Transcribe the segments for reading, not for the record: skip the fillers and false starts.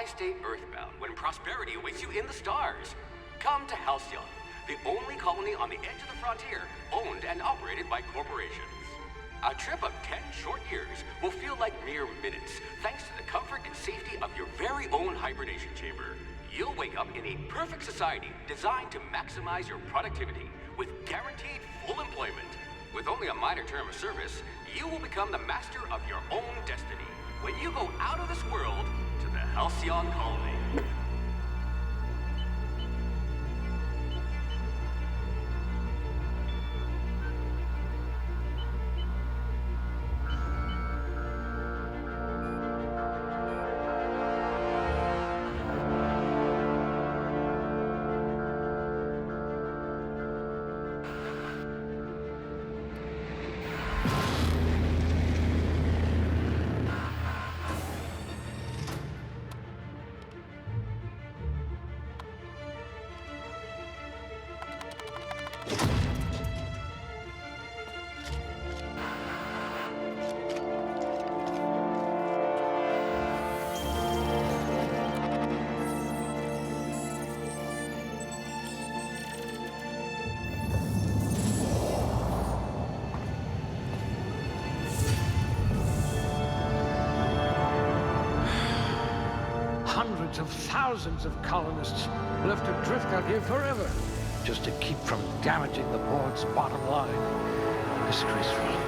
Why stay earthbound when prosperity awaits you in the stars? Come to Halcyon, the only colony on the edge of the frontier, owned and operated by corporations. A trip of 10 short years will feel like mere minutes, thanks to the comfort and safety of your very own hibernation chamber. You'll wake up in a perfect society designed to maximize your productivity with guaranteed full employment. With only a minor term of service, you will become the master of your own destiny when you go out of this world to the Halcyon colony. Hundreds of thousands of colonists left adrift out here forever, just to keep from damaging the board's bottom line. Disgraceful.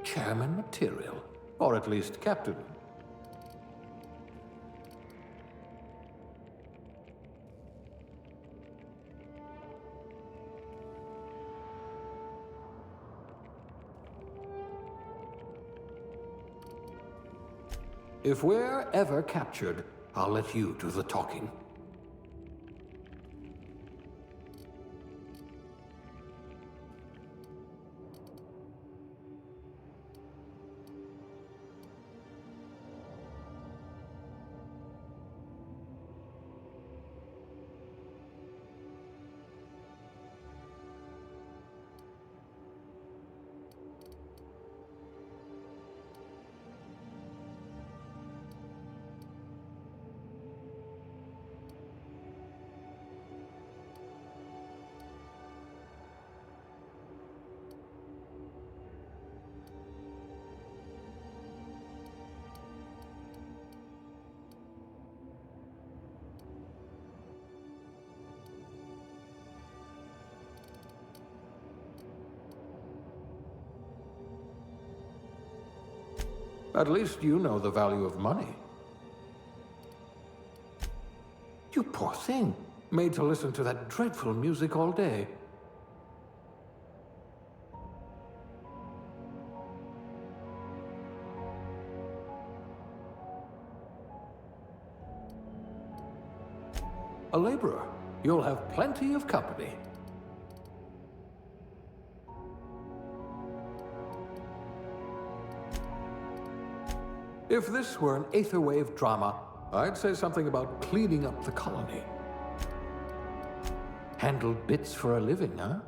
Chairman material, or at least captain. If we're ever captured, I'll let you do the talking. At least you know the value of money. You poor thing, made to listen to that dreadful music all day. A laborer. You'll have plenty of company. If this were an aetherwave drama, I'd say something about cleaning up the colony. Handle bits for a living, huh?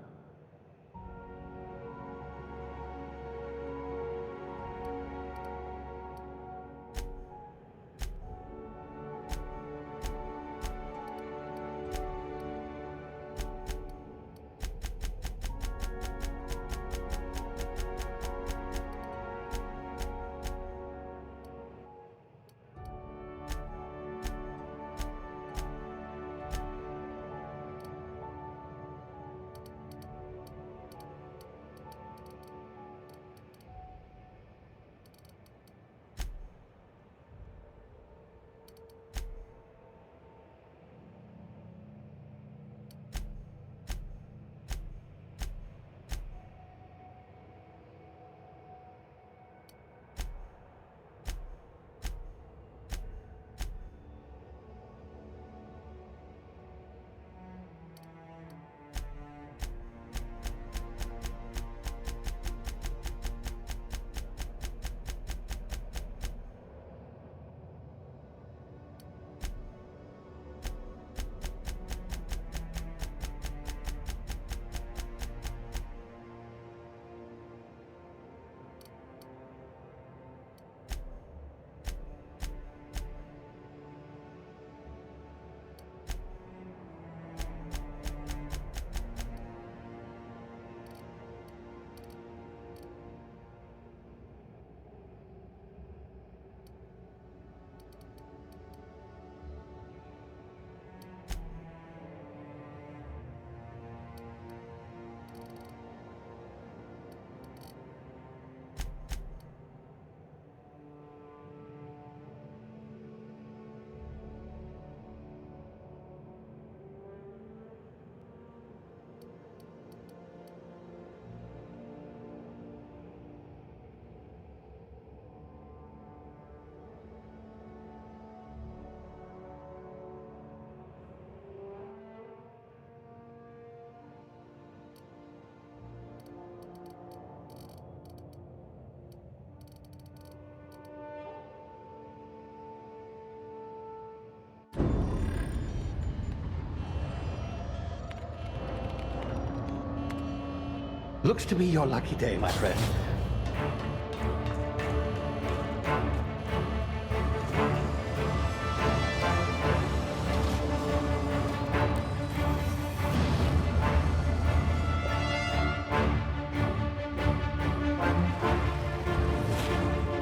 Looks to be your lucky day, my friend.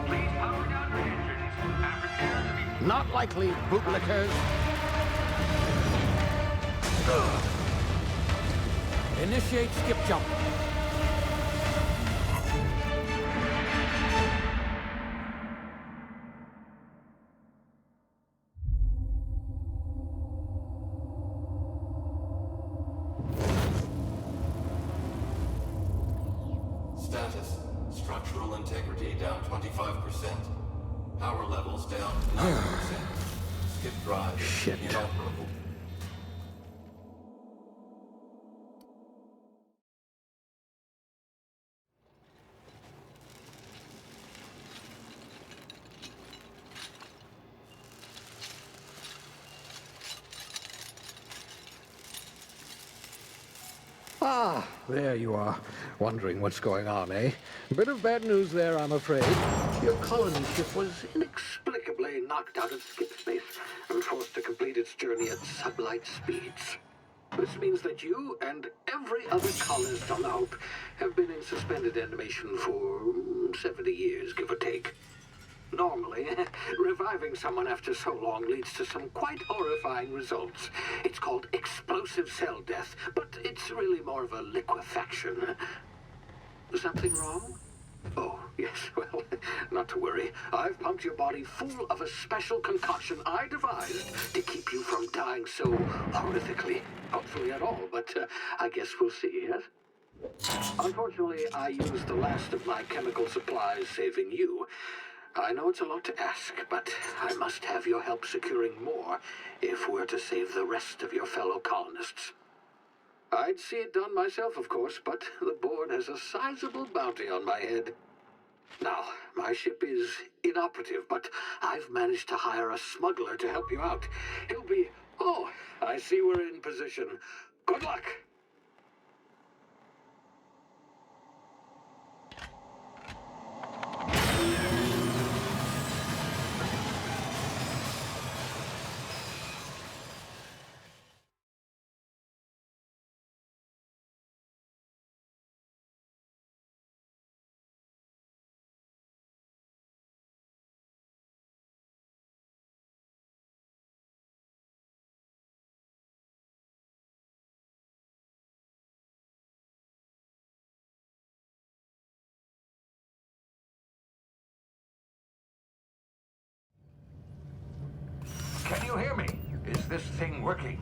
Please power down your engines and prepare to be... Not likely, bootlickers. Initiate skip jump. Status. Structural integrity down 25%. Power levels down 9%. Skip drive Shit. inoperable. Ah, there you are. Wondering what's going on, eh? Bit of bad news there, I'm afraid. Your colony ship was inexplicably knocked out of skip space and forced to complete its journey at sublight speeds. This means that you and every other colonist on the Hope have been in suspended animation for 70 years, give or take. Normally, reviving someone after so long leads to some quite horrifying results. It's called explosive cell death, but it's really more of a liquefaction. Something wrong? Oh, yes, well, not to worry. I've pumped your body full of a special concoction I devised to keep you from dying so horrifically. Hopefully at all, but I guess we'll see, yes? Unfortunately, I used the last of my chemical supplies saving you. I know it's a lot to ask, but I must have your help securing more if we're to save the rest of your fellow colonists. I'd see it done myself, of course, but the board has a sizable bounty on my head. Now, my ship is inoperative, but I've managed to hire a smuggler to help you out. He'll be... Oh, I see we're in position. Good luck! Can you hear me? Is this thing working?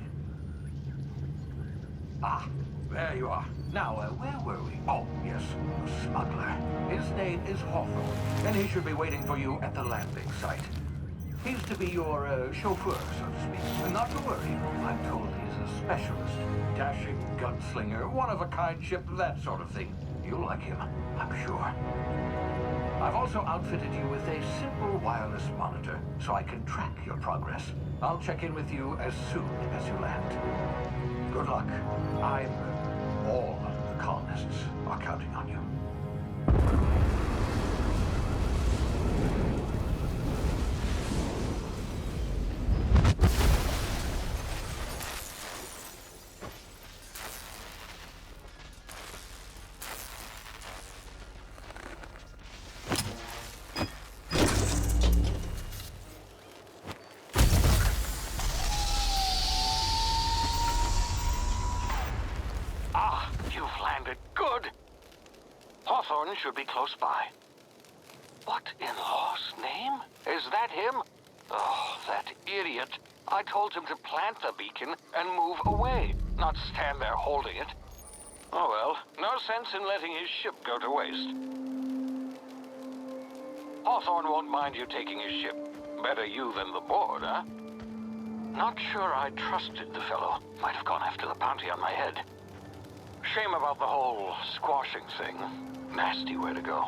Ah, there you are. Now, where were we? Oh, yes, the smuggler. His name is Hawthorne, and he should be waiting for you at the landing site. He's to be your chauffeur, so to speak. Not to worry, I'm told he's a specialist. Dashing gunslinger, one-of-a-kind ship, that sort of thing. You'll like him, I'm sure. I've also outfitted you with a simple wireless monitor, so I can track your progress. I'll check in with you as soon as you land. Good luck. All the colonists are counting on you. Hawthorne should be close by. What in law's name? Is that him? Oh, that idiot. I told him to plant the beacon and move away, not stand there holding it. Oh well, no sense in letting his ship go to waste. Hawthorne won't mind you taking his ship. Better you than the board, huh? Not sure I trusted the fellow. Might have gone after the bounty on my head. Shame about the whole squashing thing. Nasty way to go.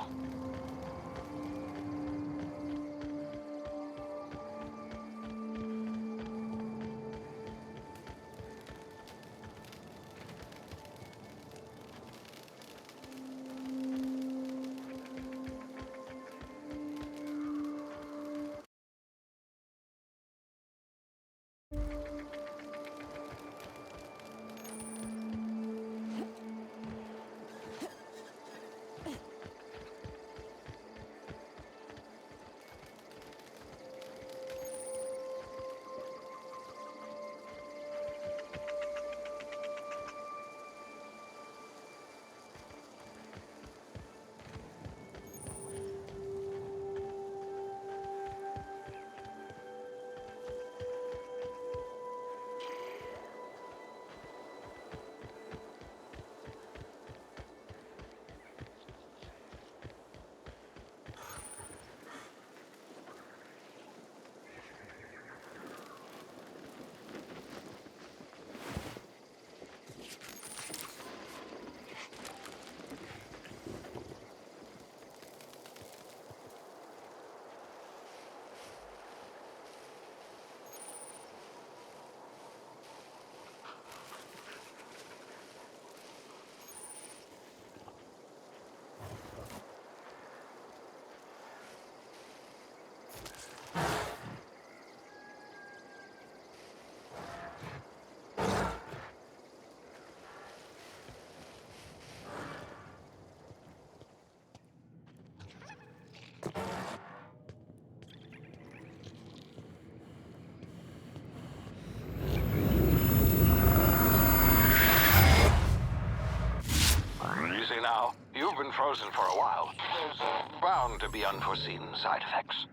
Easy now. You've been frozen for a while. There's bound to be unforeseen side effects.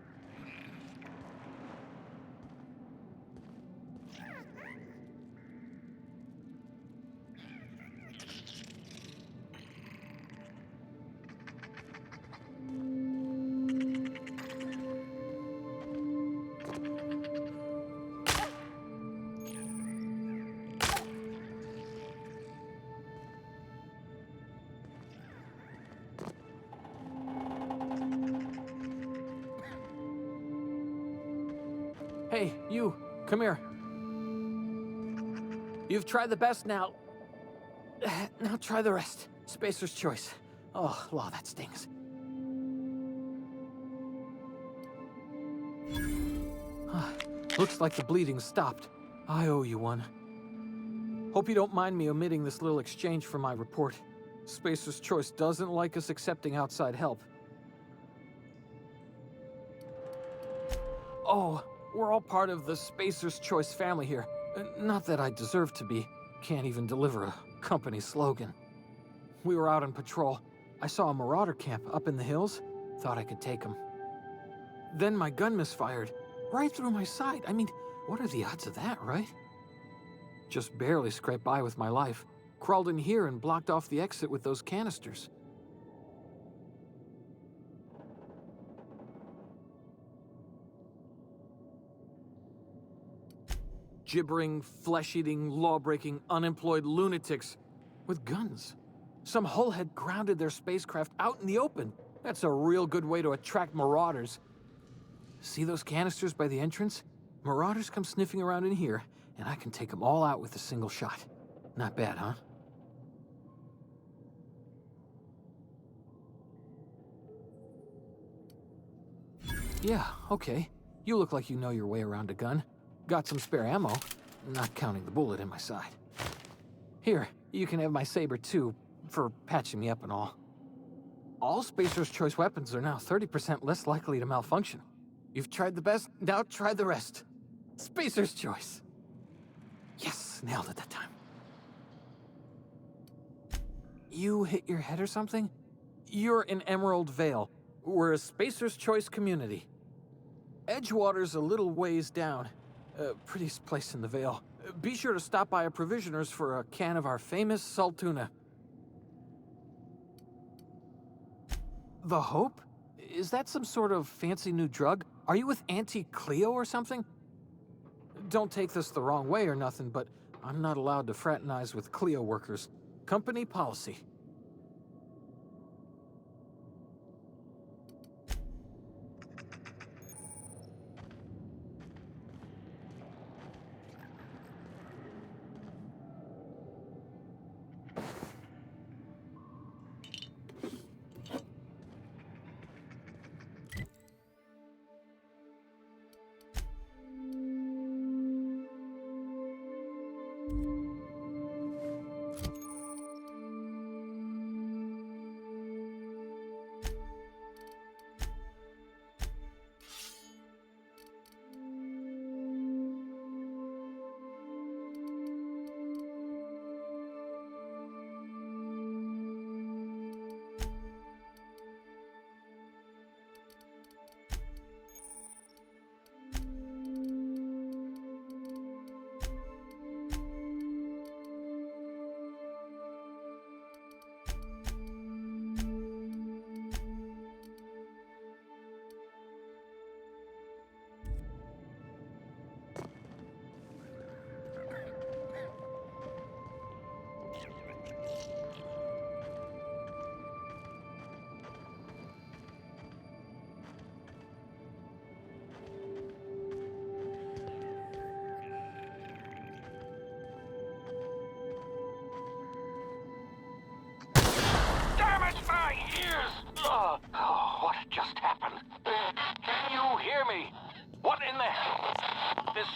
Hey, you, come here. You've tried the best now. Now try the rest. Spacer's choice. Oh, law, that stings. Looks like the bleeding stopped. I owe you one. Hope you don't mind me omitting this little exchange from my report. Spacer's choice doesn't like us accepting outside help. Oh, we're all part of the Spacer's Choice family here. Not that I deserve to be. Can't even deliver a company slogan. We were out on patrol. I saw a marauder camp up in the hills. Thought I could take them. Then my gun misfired. Right through my side. I mean, what are the odds of that, right? Just barely scraped by with my life. Crawled in here and blocked off the exit with those canisters. Gibbering, flesh-eating, law-breaking, unemployed lunatics with guns. Some hullhead grounded their spacecraft out in the open. That's a real good way to attract marauders. See those canisters by the entrance? Marauders come sniffing around in here, and I can take them all out with a single shot. Not bad, huh? Yeah, okay. You look like you know your way around a gun. Got some spare ammo, not counting the bullet in my side. Here, you can have my saber too, for patching me up and all. All Spacer's Choice weapons are now 30% less likely to malfunction. You've tried the best, now try the rest. Spacer's Choice. Yes, nailed it that time. You hit your head or something? You're in Emerald Vale. We're a Spacer's Choice community. Edgewater's a little ways down. Prettiest place in the Vale. Be sure to stop by a provisioner's for a can of our famous salt tuna. The Hope? Is that some sort of fancy new drug? Are you with Auntie Cleo or something? Don't take this the wrong way or nothing, but I'm not allowed to fraternize with Cleo workers. Company policy. My ears! Oh, what just happened? Can you hear me? What in the hell? This...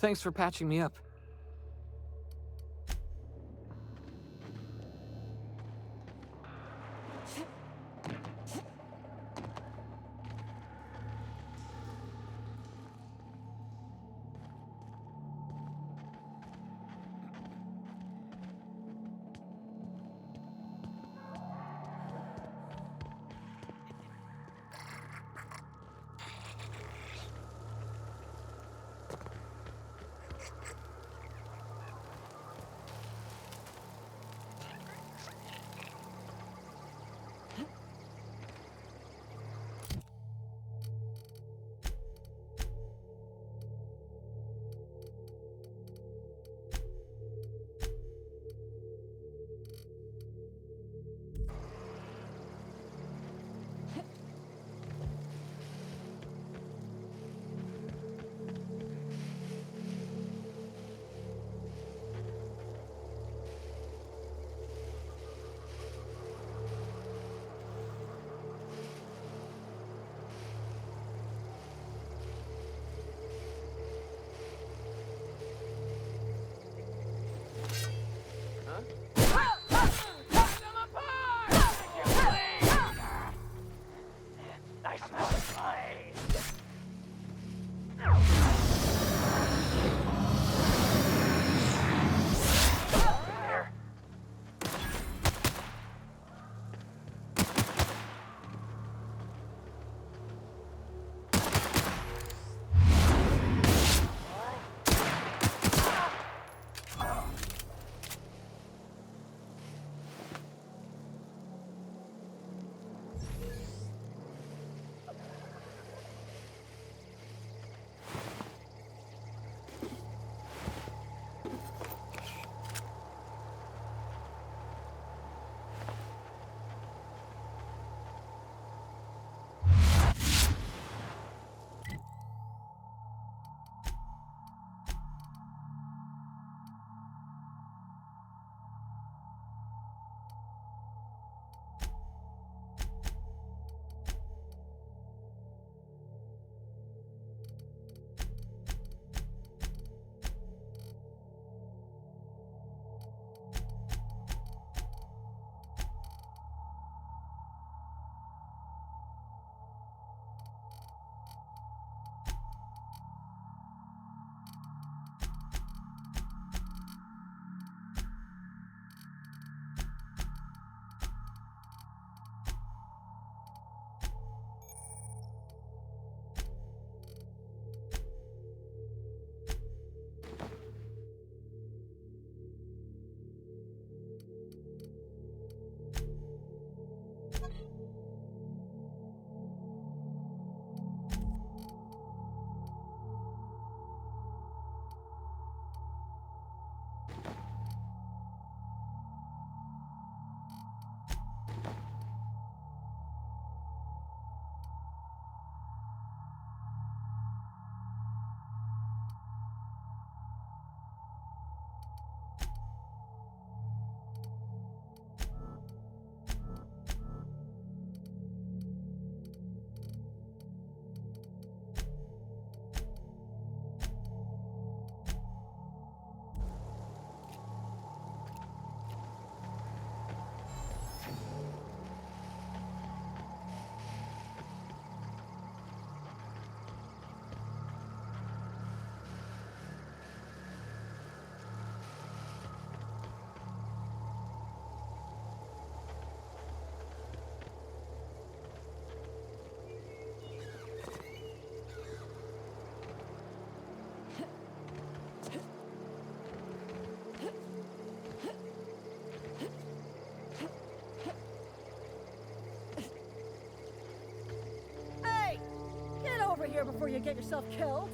Thanks for patching me up. here before you get yourself killed.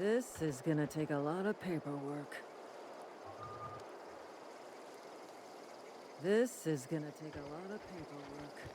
This is gonna take a lot of paperwork. This is gonna take a lot of paperwork.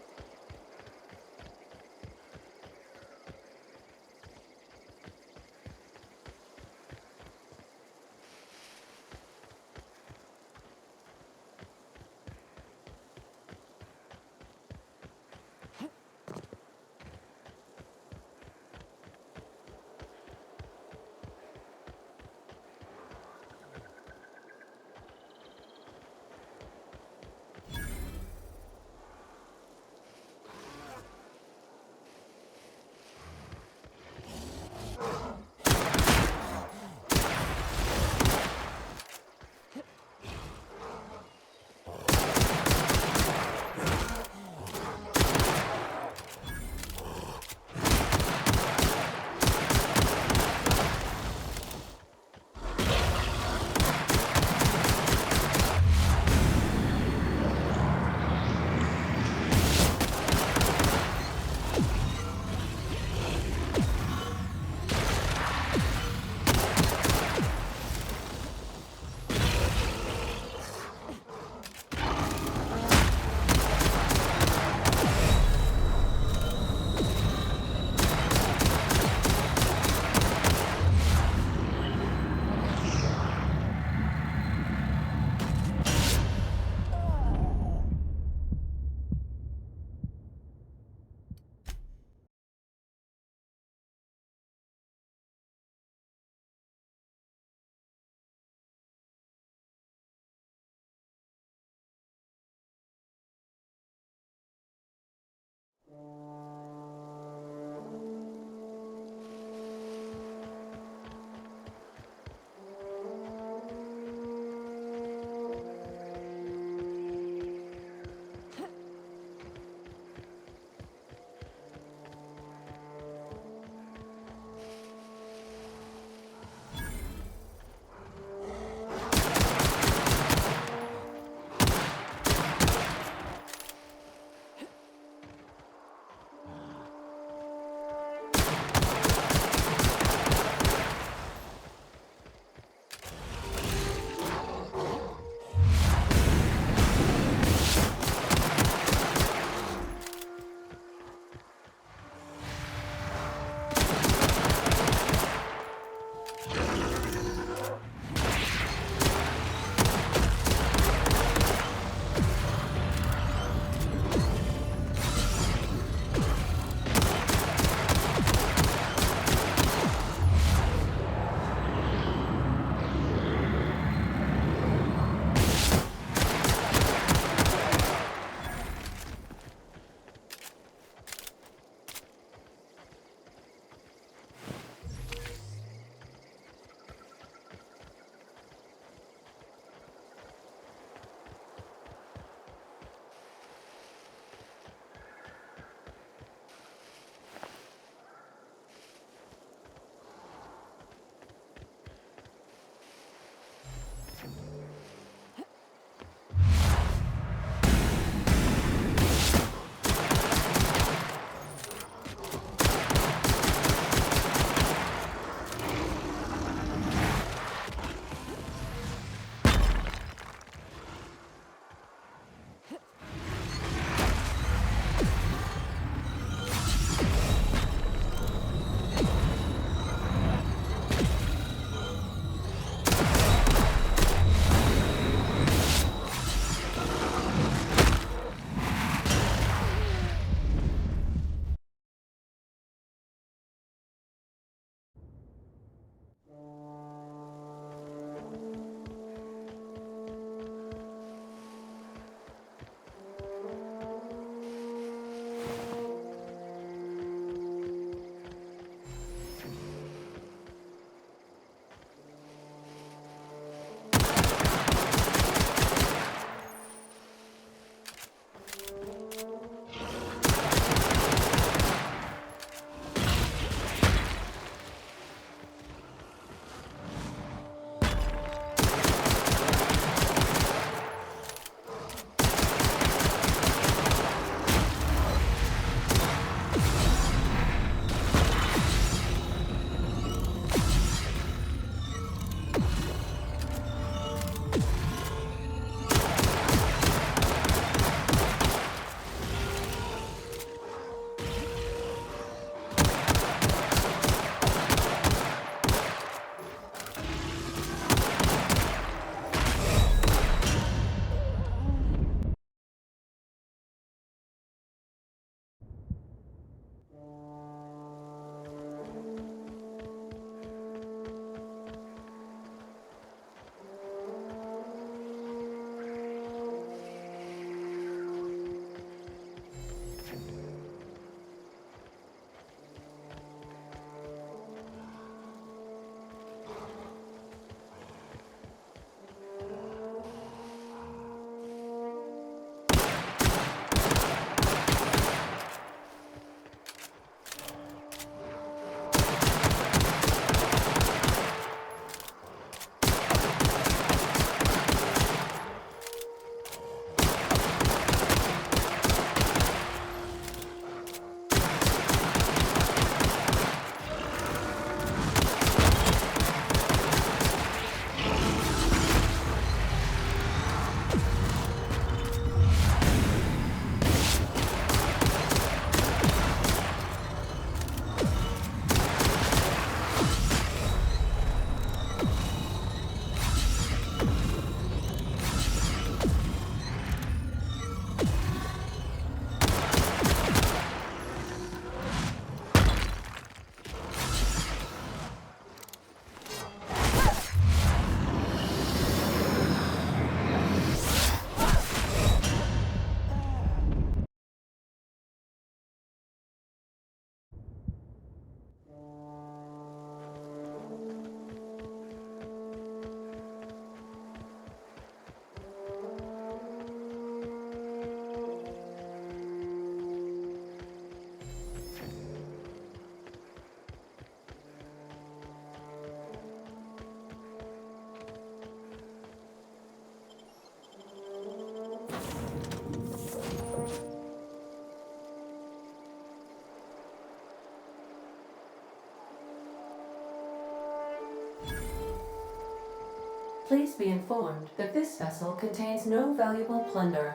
Please be informed that this vessel contains no valuable plunder.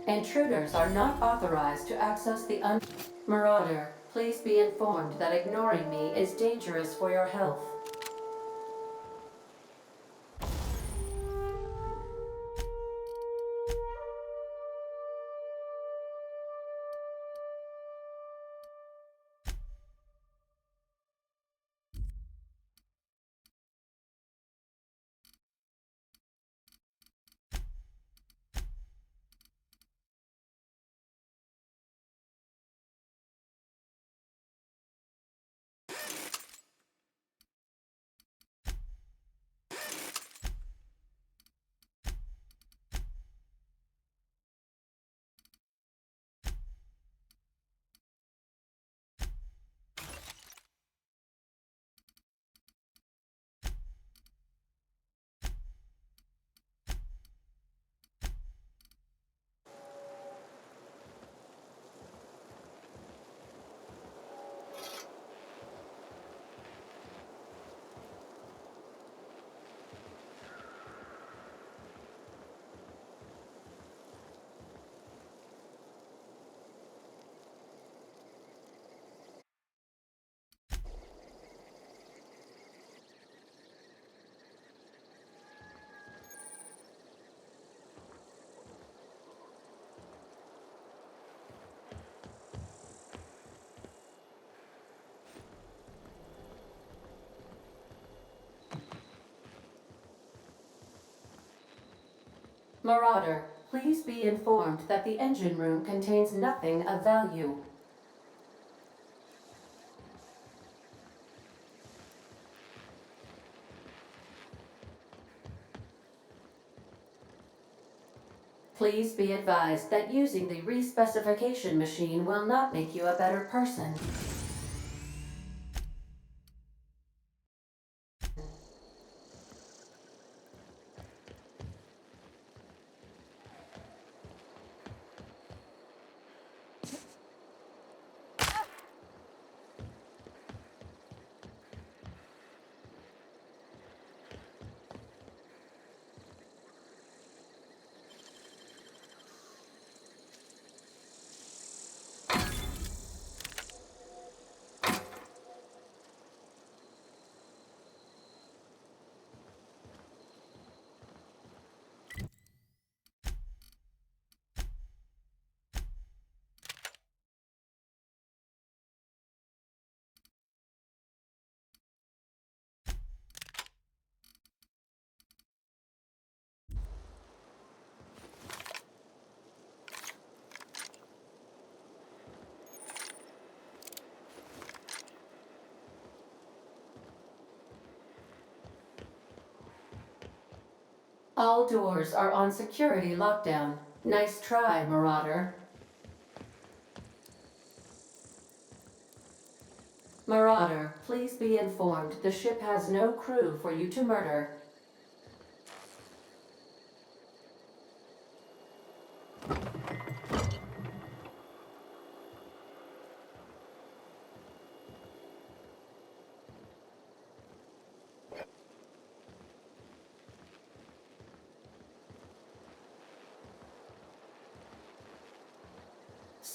Intruders are not authorized to access the Marauder, please be informed that ignoring me is dangerous for your health. Marauder, please be informed that the engine room contains nothing of value. Please be advised that using the respecification machine will not make you a better person. All doors are on security lockdown. Nice try, Marauder. Marauder, please be informed the ship has no crew for you to murder.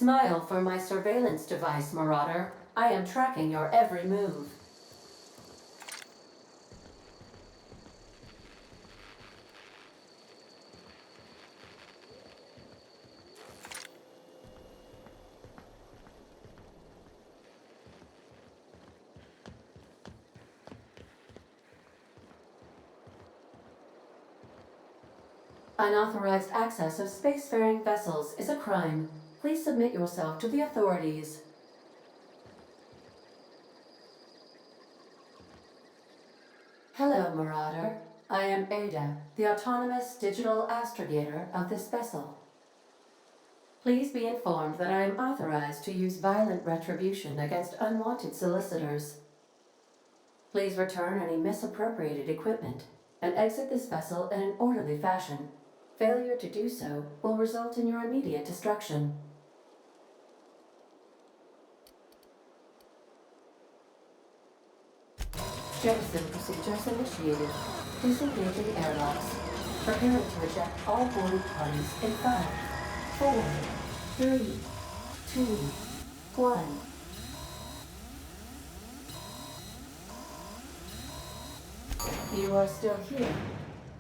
Smile for my surveillance device, Marauder. I am tracking your every move. Unauthorized access of spacefaring vessels is a crime. Please submit yourself to the authorities. Hello, Marauder. I am Ada, the autonomous digital astrogator of this vessel. Please be informed that I am authorized to use violent retribution against unwanted solicitors. Please return any misappropriated equipment and exit this vessel in an orderly fashion. Failure to do so will result in your immediate destruction. Jettison procedures initiated. Disengaging airlocks. Preparing to eject all boarding parties in 5, 4, 3, 2, 1. You are still here.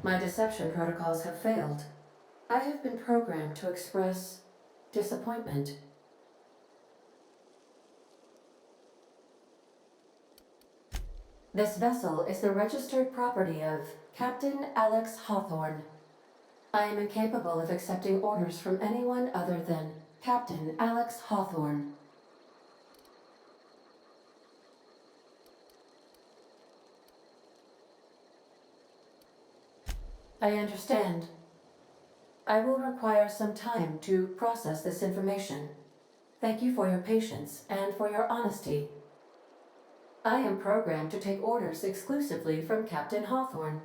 My deception protocols have failed. I have been programmed to express disappointment. This vessel is the registered property of Captain Alex Hawthorne. I am incapable of accepting orders from anyone other than Captain Alex Hawthorne. I understand. I will require some time to process this information. Thank you for your patience and for your honesty. I am programmed to take orders exclusively from Captain Hawthorne.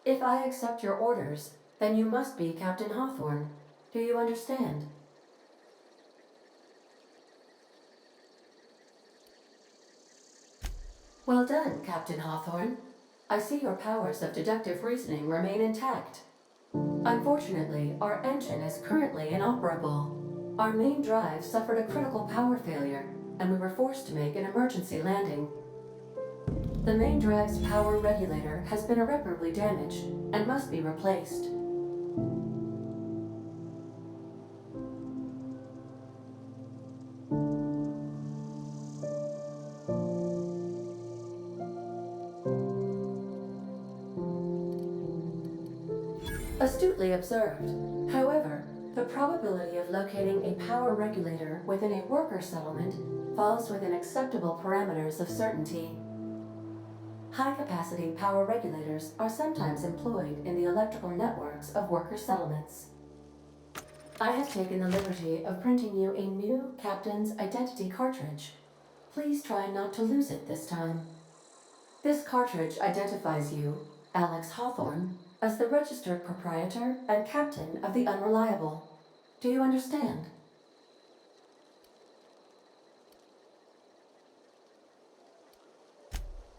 If I accept your orders, then you must be Captain Hawthorne. Do you understand? Well done, Captain Hawthorne. I see your powers of deductive reasoning remain intact. Unfortunately, our engine is currently inoperable. Our main drive suffered a critical power failure, and we were forced to make an emergency landing. The main drive's power regulator has been irreparably damaged and must be replaced. Astutely observed. However, the probability of locating a power regulator within a worker settlement falls within acceptable parameters of certainty. High-capacity power regulators are sometimes employed in the electrical networks of worker settlements. I have taken the liberty of printing you a new Captain's Identity cartridge. Please try not to lose it this time. This cartridge identifies you, Alex Hawthorne, as the registered proprietor and captain of the Unreliable. Do you understand?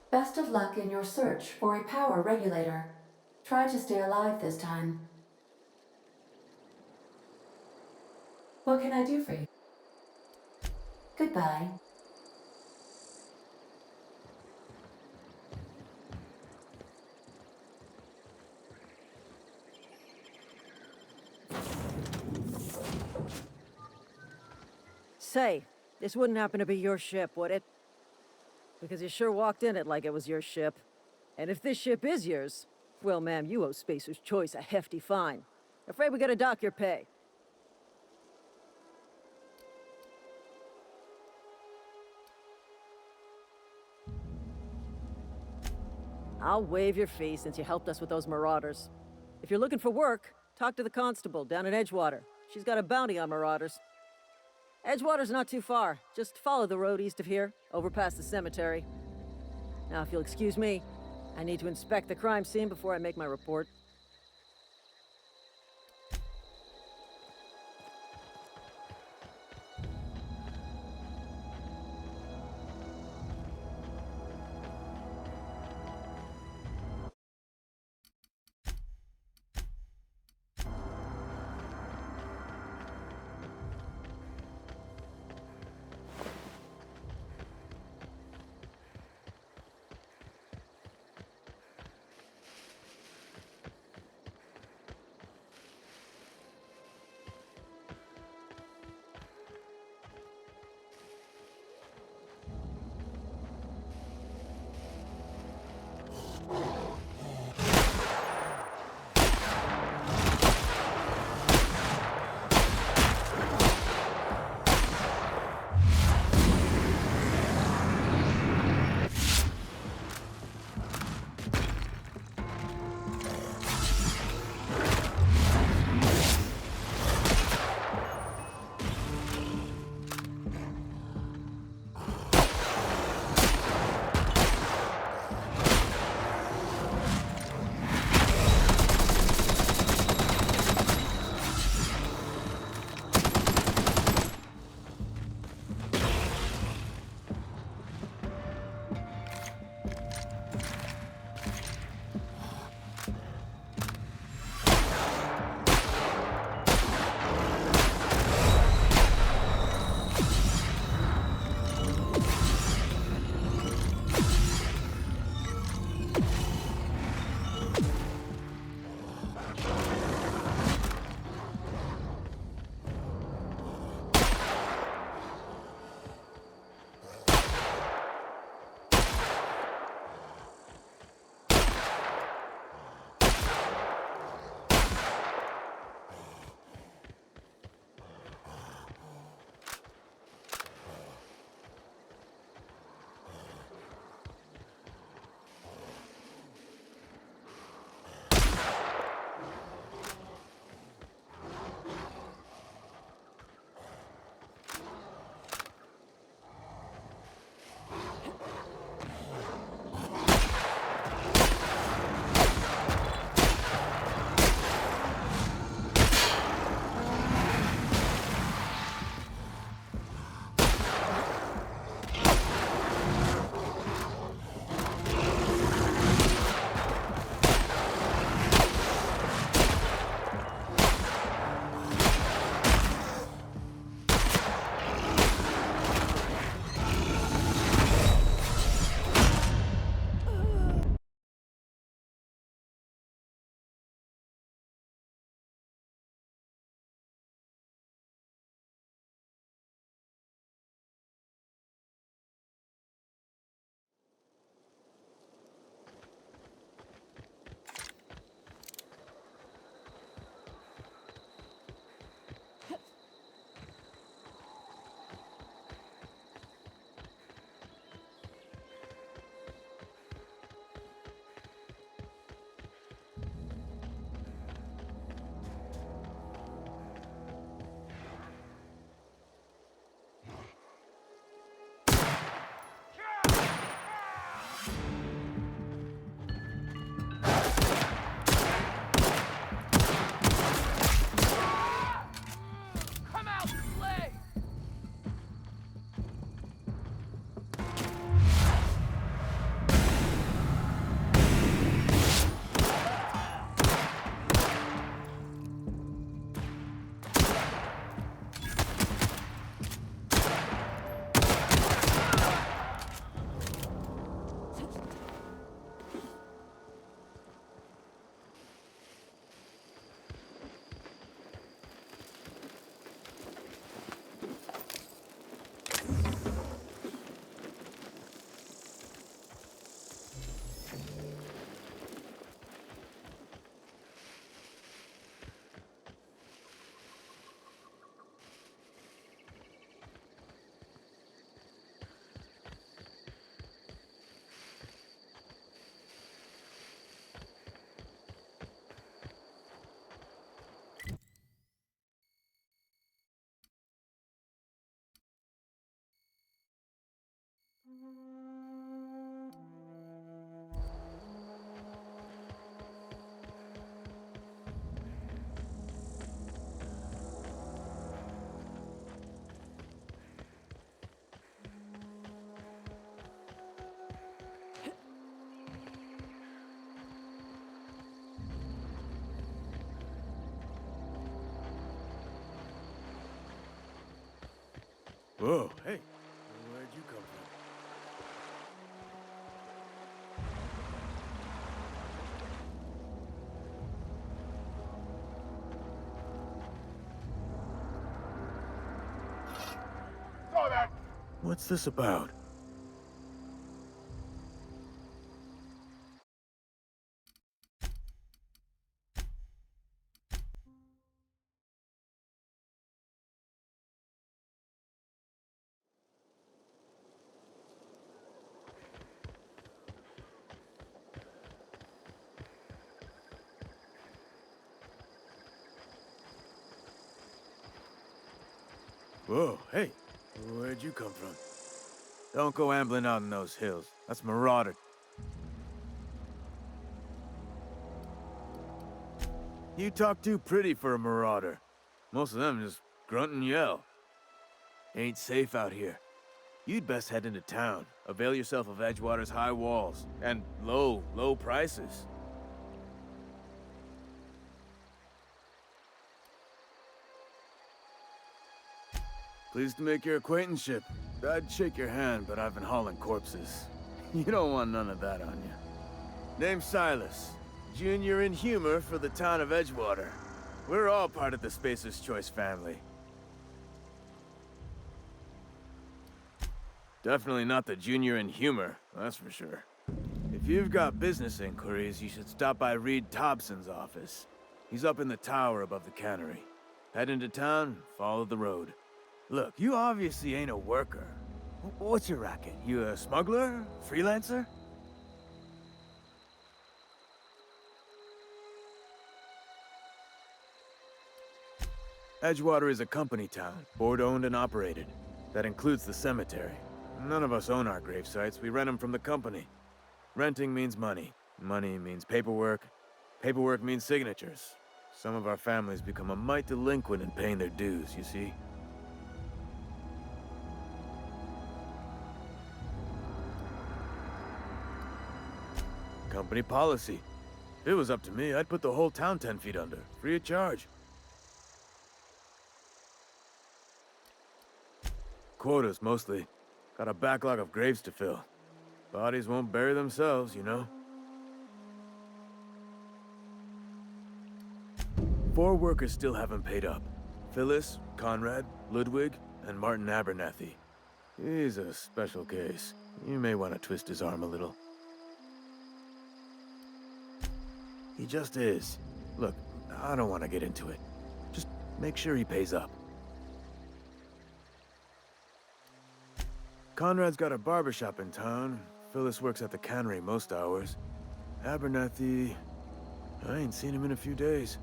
Best of luck in your search for a power regulator. Try to stay alive this time. What can I do for you? Goodbye. Say, this wouldn't happen to be your ship, would it? Because you sure walked in it like it was your ship. And if this ship is yours, well, ma'am, you owe Spacer's Choice a hefty fine. Afraid we gotta dock your pay. I'll waive your fee since you helped us with those marauders. If you're looking for work, talk to the constable down in Edgewater. She's got a bounty on marauders. Edgewater's not too far. Just follow the road east of here, over past the cemetery. Now, if you'll excuse me, I need to inspect the crime scene before I make my report. Whoa, hey. Where'd you come from? Saw that! What's this about? Whoa, hey. Where'd you come from? Don't go ambling out in those hills. That's marauder. You talk too pretty for a marauder. Most of them just grunt and yell. Ain't safe out here. You'd best head into town. Avail yourself of Edgewater's high walls. And low prices. Pleased to make your acquaintanceship. I'd shake your hand, but I've been hauling corpses. You don't want none of that on you. Name's Silas. Junior in humor for the town of Edgewater. We're all part of the Spacer's Choice family. Definitely not the junior in humor, that's for sure. If you've got business inquiries, you should stop by Reed Thompson's office. He's up in the tower above the cannery. Head into town, follow the road. Look, you obviously ain't a worker. What's your racket? You a smuggler? Freelancer? Edgewater is a company town, board-owned and operated. That includes the cemetery. None of us own our grave sites, we rent them from the company. Renting means money. Money means paperwork. Paperwork means signatures. Some of our families become a mite delinquent in paying their dues, you see? Company policy. If it was up to me, I'd put the whole town 10 feet under, free of charge. Quotas, mostly. Got a backlog of graves to fill. Bodies won't bury themselves, you know? 4 workers still haven't paid up. Phyllis, Conrad, Ludwig, and Martin Abernathy. He's a special case. You may want to twist his arm a little. He just is. Look, I don't want to get into it. Just make sure he pays up. Conrad's got a barbershop in town. Phyllis works at the cannery most hours. Abernathy... I ain't seen him in a few days.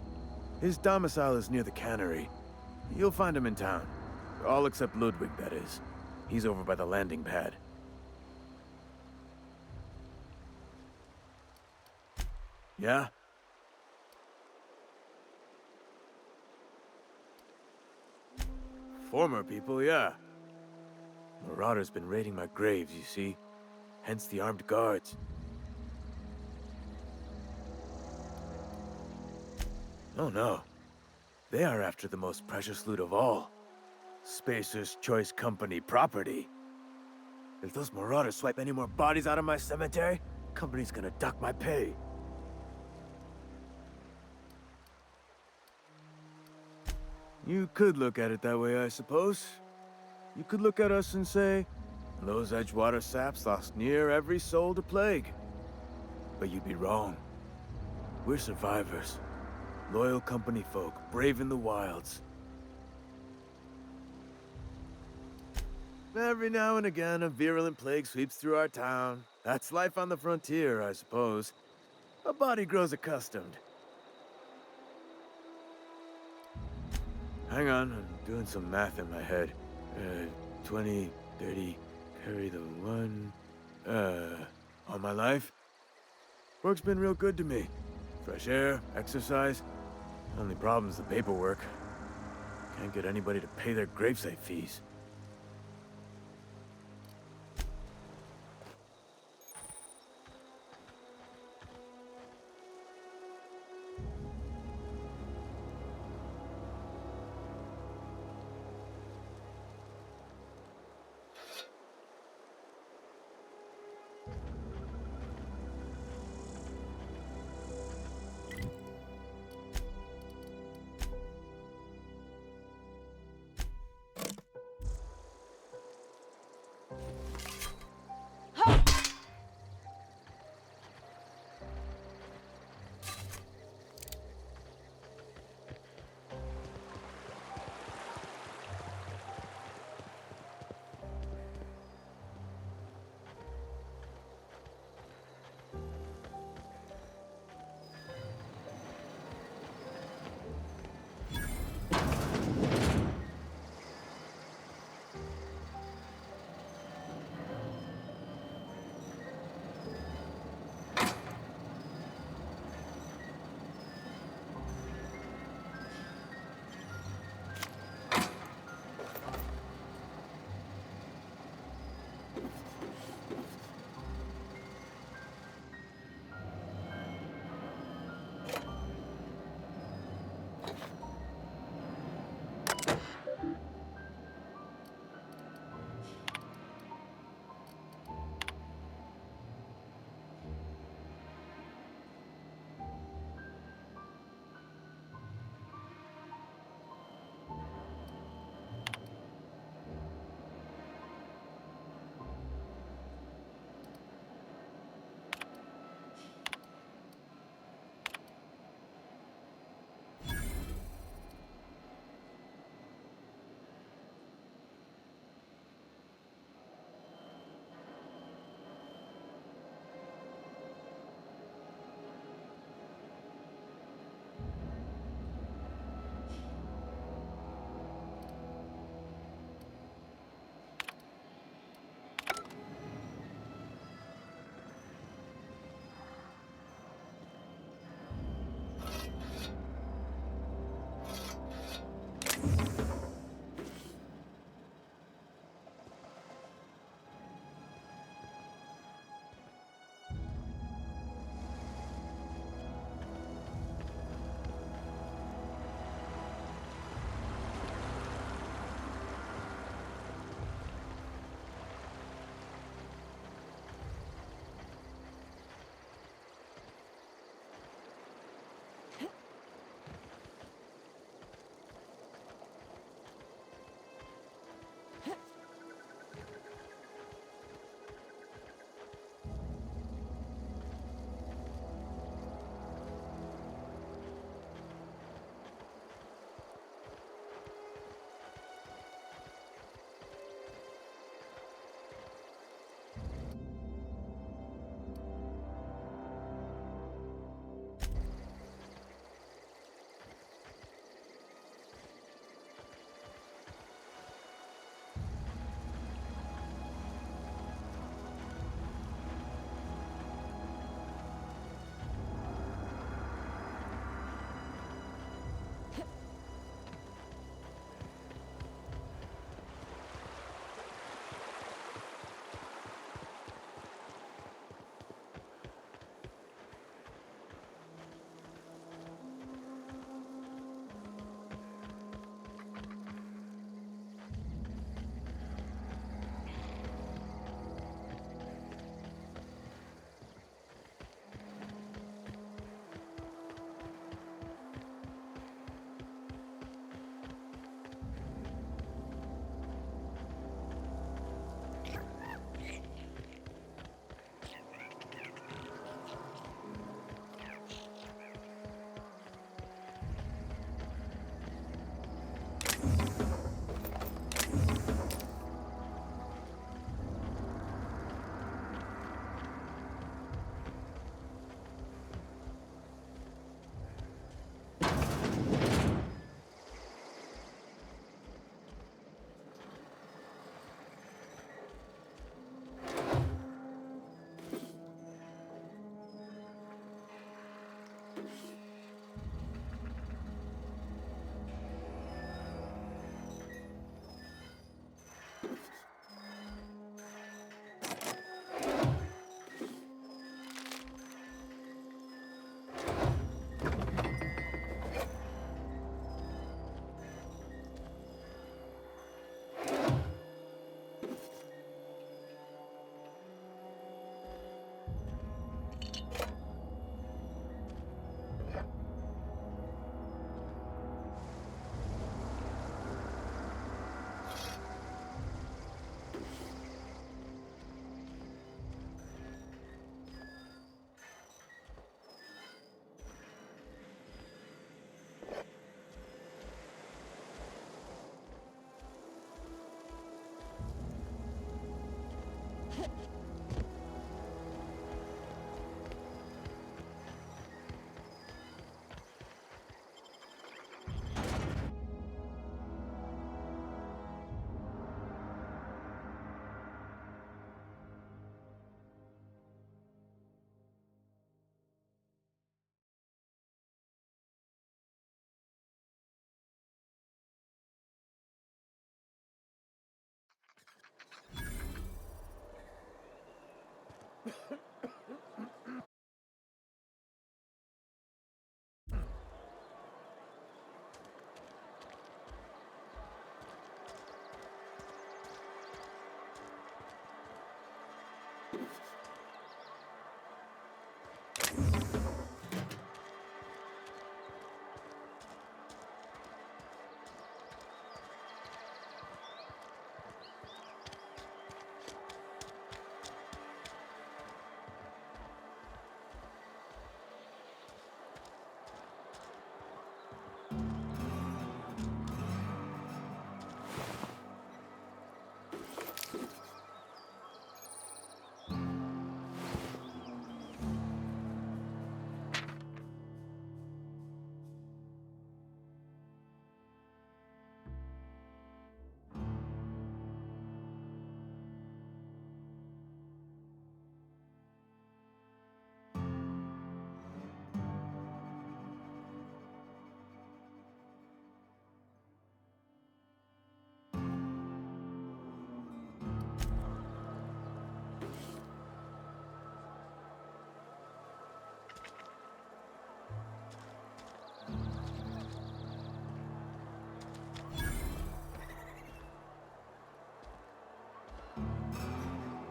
His domicile is near the cannery. You'll find him in town. All except Ludwig, that is. He's over by the landing pad. Yeah? Former people, yeah. Marauders been raiding my graves, you see. Hence the armed guards. Oh no. They are after the most precious loot of all. Spacer's Choice Company property. If those marauders swipe any more bodies out of my cemetery, company's gonna dock my pay. You could look at it that way, I suppose. You could look at us and say, those Edgewater saps lost near every soul to plague. But you'd be wrong. We're survivors. Loyal company folk, brave in the wilds. Every now and again, a virulent plague sweeps through our town. That's life on the frontier, I suppose. A body grows accustomed. Hang on, I'm doing some math in my head. 20, 30, carry the 1... all my life? Work's been real good to me. Fresh air, exercise. Only problem's the paperwork. Can't get anybody to pay their gravesite fees.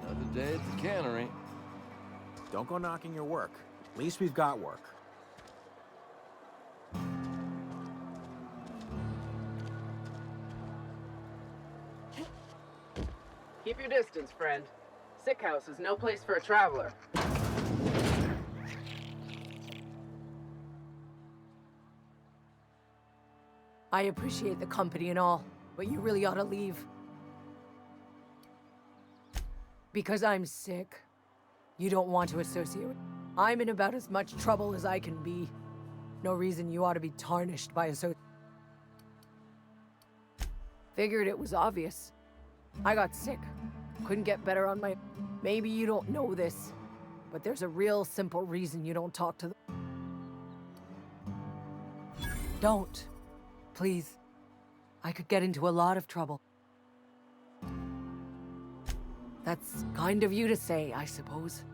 Another day at the cannery. Don't go knocking your work. At least we've got work. Keep your distance, friend. Sick house is no place for a traveler. I appreciate the company and all, but you really ought to leave. Because I'm sick. You don't want to associate with... I'm in about as much trouble as I can be. No reason you ought to be tarnished by Figured it was obvious. I got sick. Couldn't get better on my... Maybe you don't know this, but there's a real simple reason you don't talk to them. Don't. Please. I could get into a lot of trouble. That's kind of you to say, I suppose.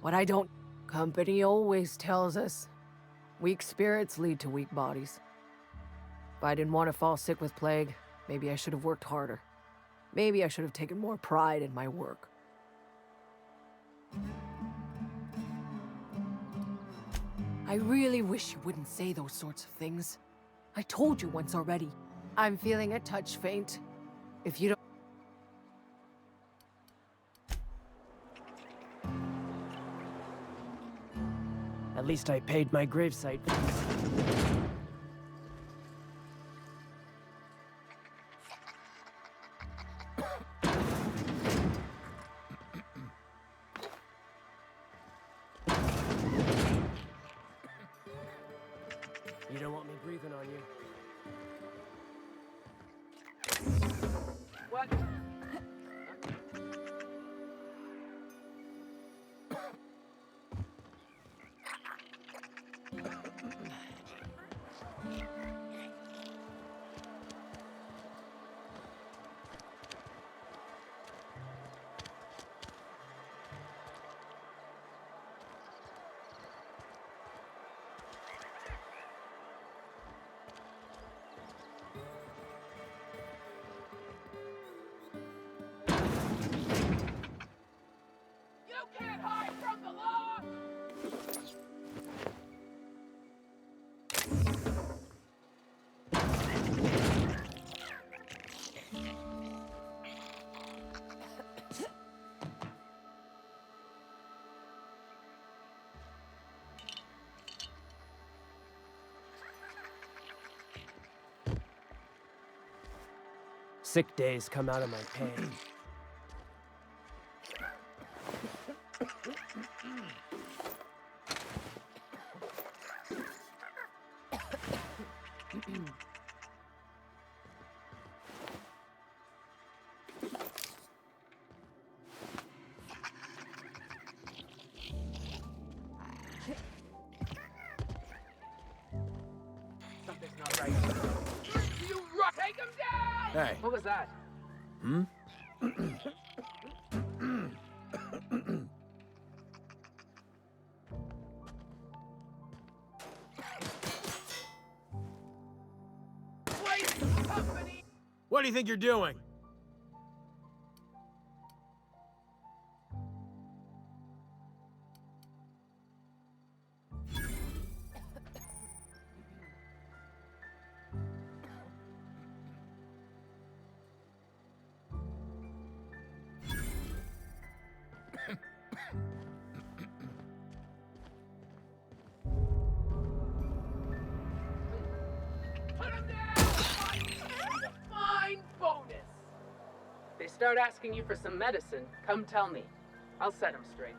What I don't... Company always tells us, weak spirits lead to weak bodies. If I didn't want to fall sick with plague, maybe I should have worked harder. Maybe I should have taken more pride in my work. I really wish you wouldn't say those sorts of things. I told you once already. I'm feeling a touch faint. If you don't... At least I paid my gravesite fees. You don't want me breathing on you. What? You can't hide from the law! Sick days come out of my pay. Hey. What was that? Hmm? What do you think you're doing? Fine bonus! They start asking you for some medicine, come tell me. I'll set them straight.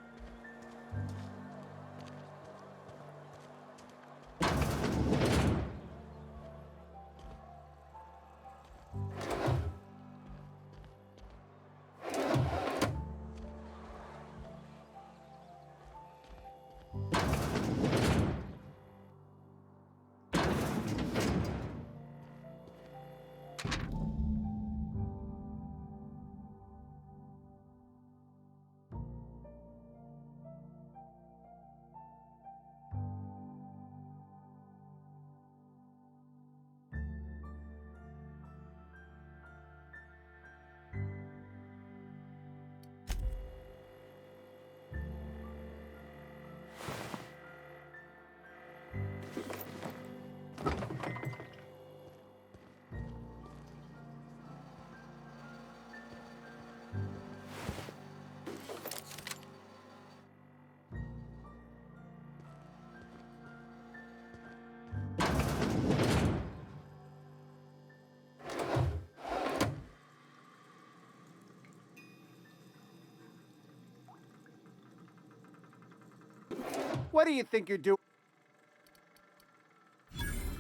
What do you think you're doing?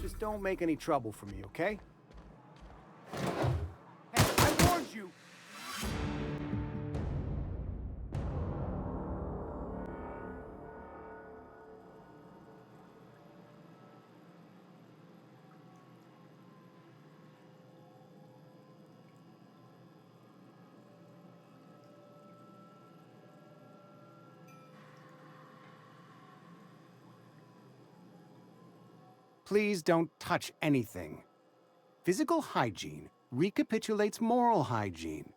Just don't make any trouble for me, okay? Hey, I warned you! Please don't touch anything. Physical hygiene recapitulates moral hygiene.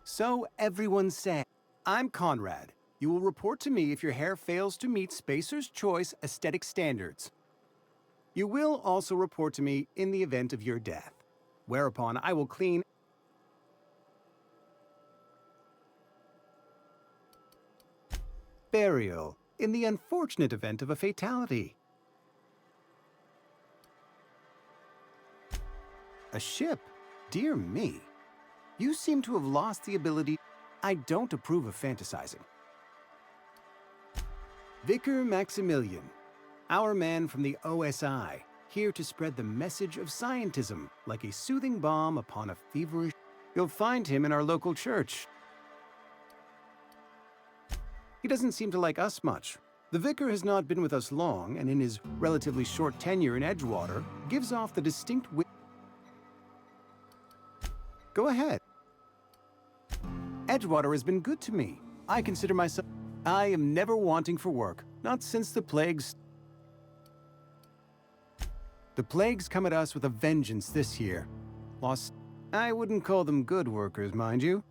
So everyone said, I'm Conrad. You will report to me if your hair fails to meet Spacer's Choice aesthetic standards. You will also report to me in the event of your death, whereupon I will clean burial in the unfortunate event of a fatality. A ship? Dear me. You seem to have lost the ability. I don't approve of fantasizing. Vicar Maximilian, our man from the OSI, here to spread the message of scientism like a soothing balm upon a feverish. You'll find him in our local church. He doesn't seem to like us much. The vicar has not been with us long, and in his relatively short tenure in Edgewater, gives off the distinct Go ahead. Edgewater has been good to me. I consider myself... I am never wanting for work, not since the plagues... The plagues come at us with a vengeance this year. Lost... I wouldn't call them good workers, mind you.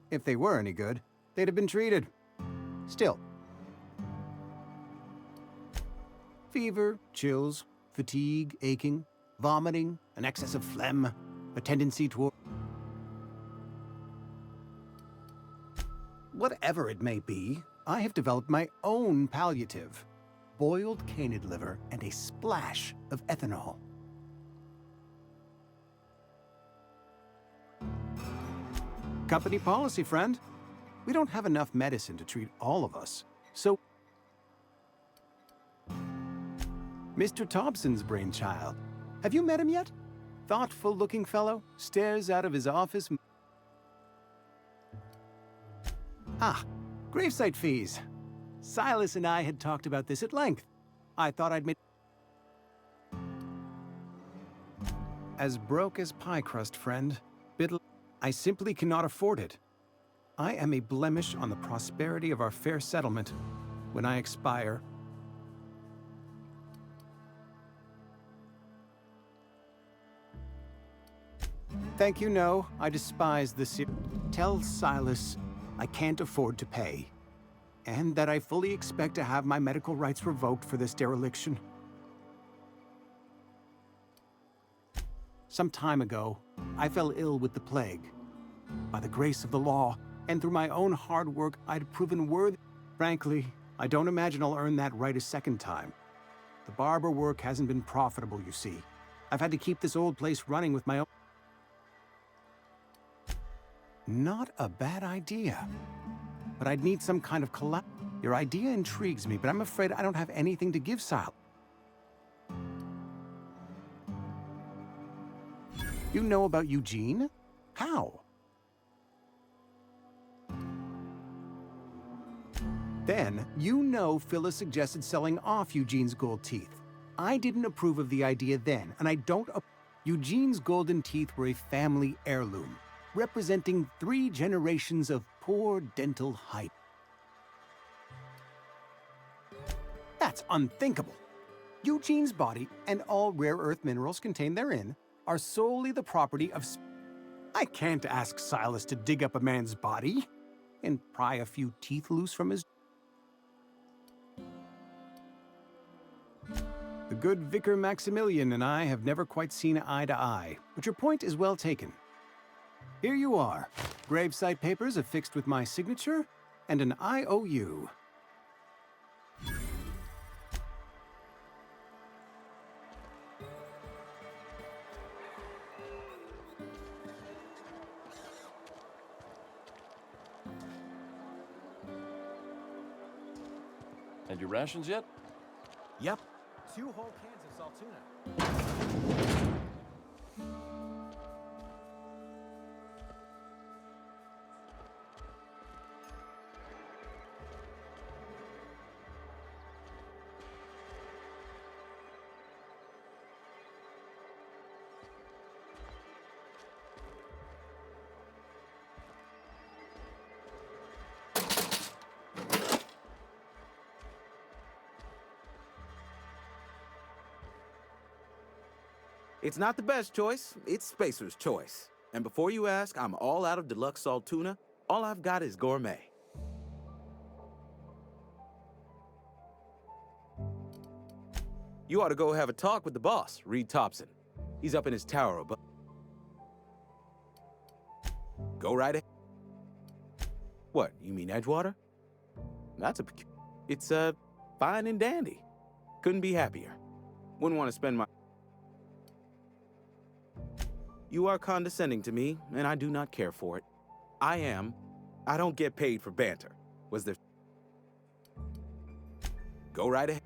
If they were any good, they'd have been treated. Still. Fever, chills, fatigue, aching, vomiting, an excess of phlegm, a tendency toward... Whatever it may be, I have developed my own palliative. Boiled canid liver and a splash of ethanol. Company policy, friend. We don't have enough medicine to treat all of us, so... Mr. Thompson's brainchild. Have you met him yet? Thoughtful-looking fellow, stares out of his office... Ah, gravesite fees. Silas and I had talked about this at length. I thought I'd made... As broke as pie crust, friend. Biddle, I simply cannot afford it. I am a blemish on the prosperity of our fair settlement. When I expire... Thank you, no. I despise the Tell Silas I can't afford to pay. And that I fully expect to have my medical rights revoked for this dereliction. Some time ago, I fell ill with the plague. By the grace of the law, and through my own hard work, I'd proven worthy. Frankly, I don't imagine I'll earn that right a second time. The barber work hasn't been profitable, you see. I've had to keep this old place running with my own... Not a bad idea. But I'd need some kind of Your idea intrigues me, but I'm afraid I don't have anything to give Silas. You know about Eugene? How? Then, you know Phyllis suggested selling off Eugene's gold teeth. I didn't approve of the idea then, and I don't... Eugene's golden teeth were a family heirloom, representing 3 generations of poor dental hype. That's unthinkable. Eugene's body and all rare earth minerals contained therein are solely the property of... I can't ask Silas to dig up a man's body and pry a few teeth loose from his... The good Vicar Maximilian and I have never quite seen eye to eye, but your point is well taken. Here you are. Gravesite papers affixed with my signature and an IOU. And your rations yet? Yep. 2 whole cans of salt tuna. It's not the best choice, it's Spacer's choice. And before you ask, I'm all out of deluxe salt tuna. All I've got is gourmet. You ought to go have a talk with the boss, Reed Thompson. He's up in his tower above. Go right ahead. What, you mean Edgewater? That's a... It's, fine and dandy. Couldn't be happier. Wouldn't want to spend my... You are condescending to me, and I do not care for it. I don't get paid for banter. Was there... Go right ahead.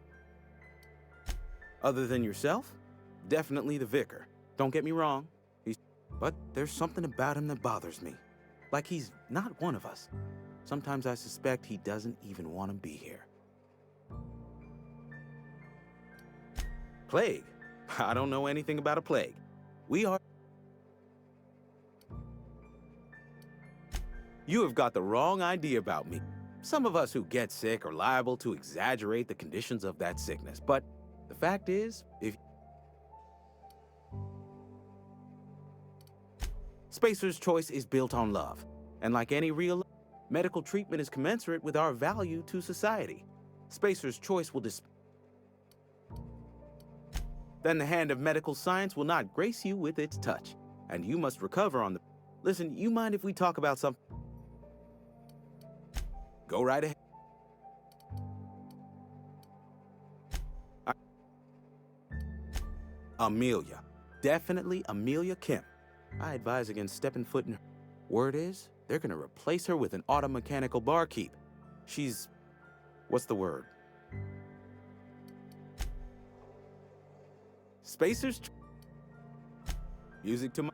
Other than yourself? Definitely the vicar. Don't get me wrong. But there's something about him that bothers me. Like he's not one of us. Sometimes I suspect he doesn't even want to be here. Plague? I don't know anything about a plague. We are... You have got the wrong idea about me. Some of us who get sick are liable to exaggerate the conditions of that sickness, but the fact is, Spacer's choice is built on love, and like any real medical treatment is commensurate with our value to society. Spacer's choice will then the hand of medical science will not grace you with its touch, and you must recover on the... Listen, you mind if we talk about something? Go right ahead. Amelia. Definitely Amelia Kim. I advise against stepping foot in her. Word is, they're gonna replace her with an automechanical barkeep. She's... What's the word? Spacer's... Music to my...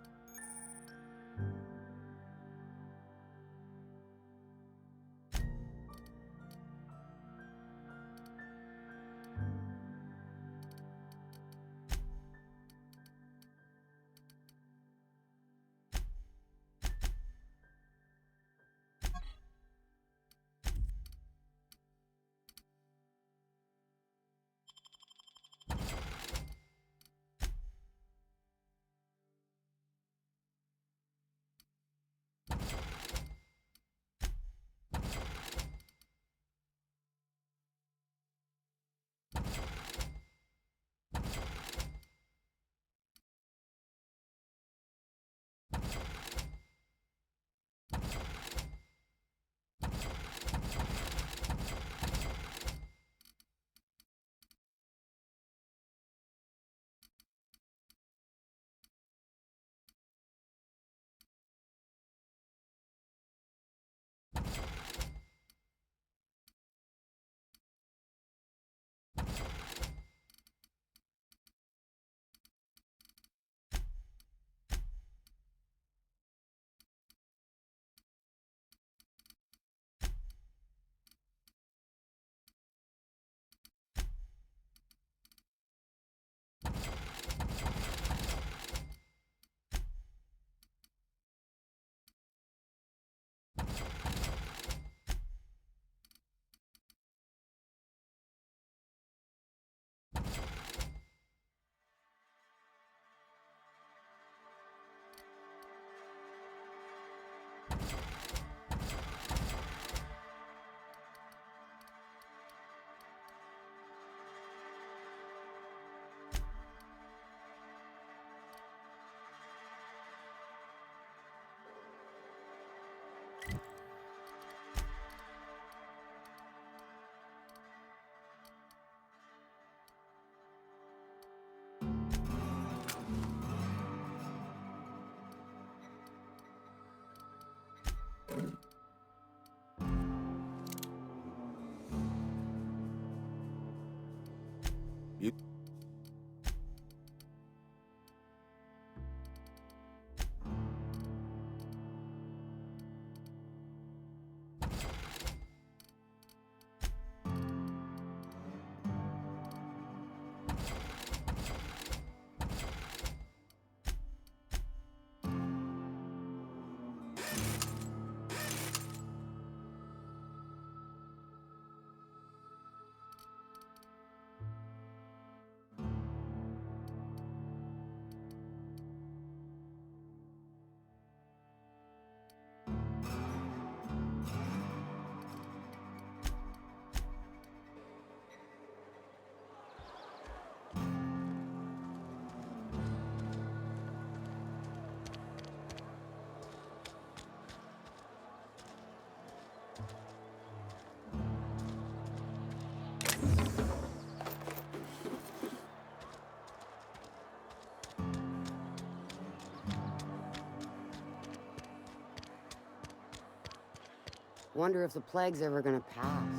Wonder if the plague's ever gonna pass.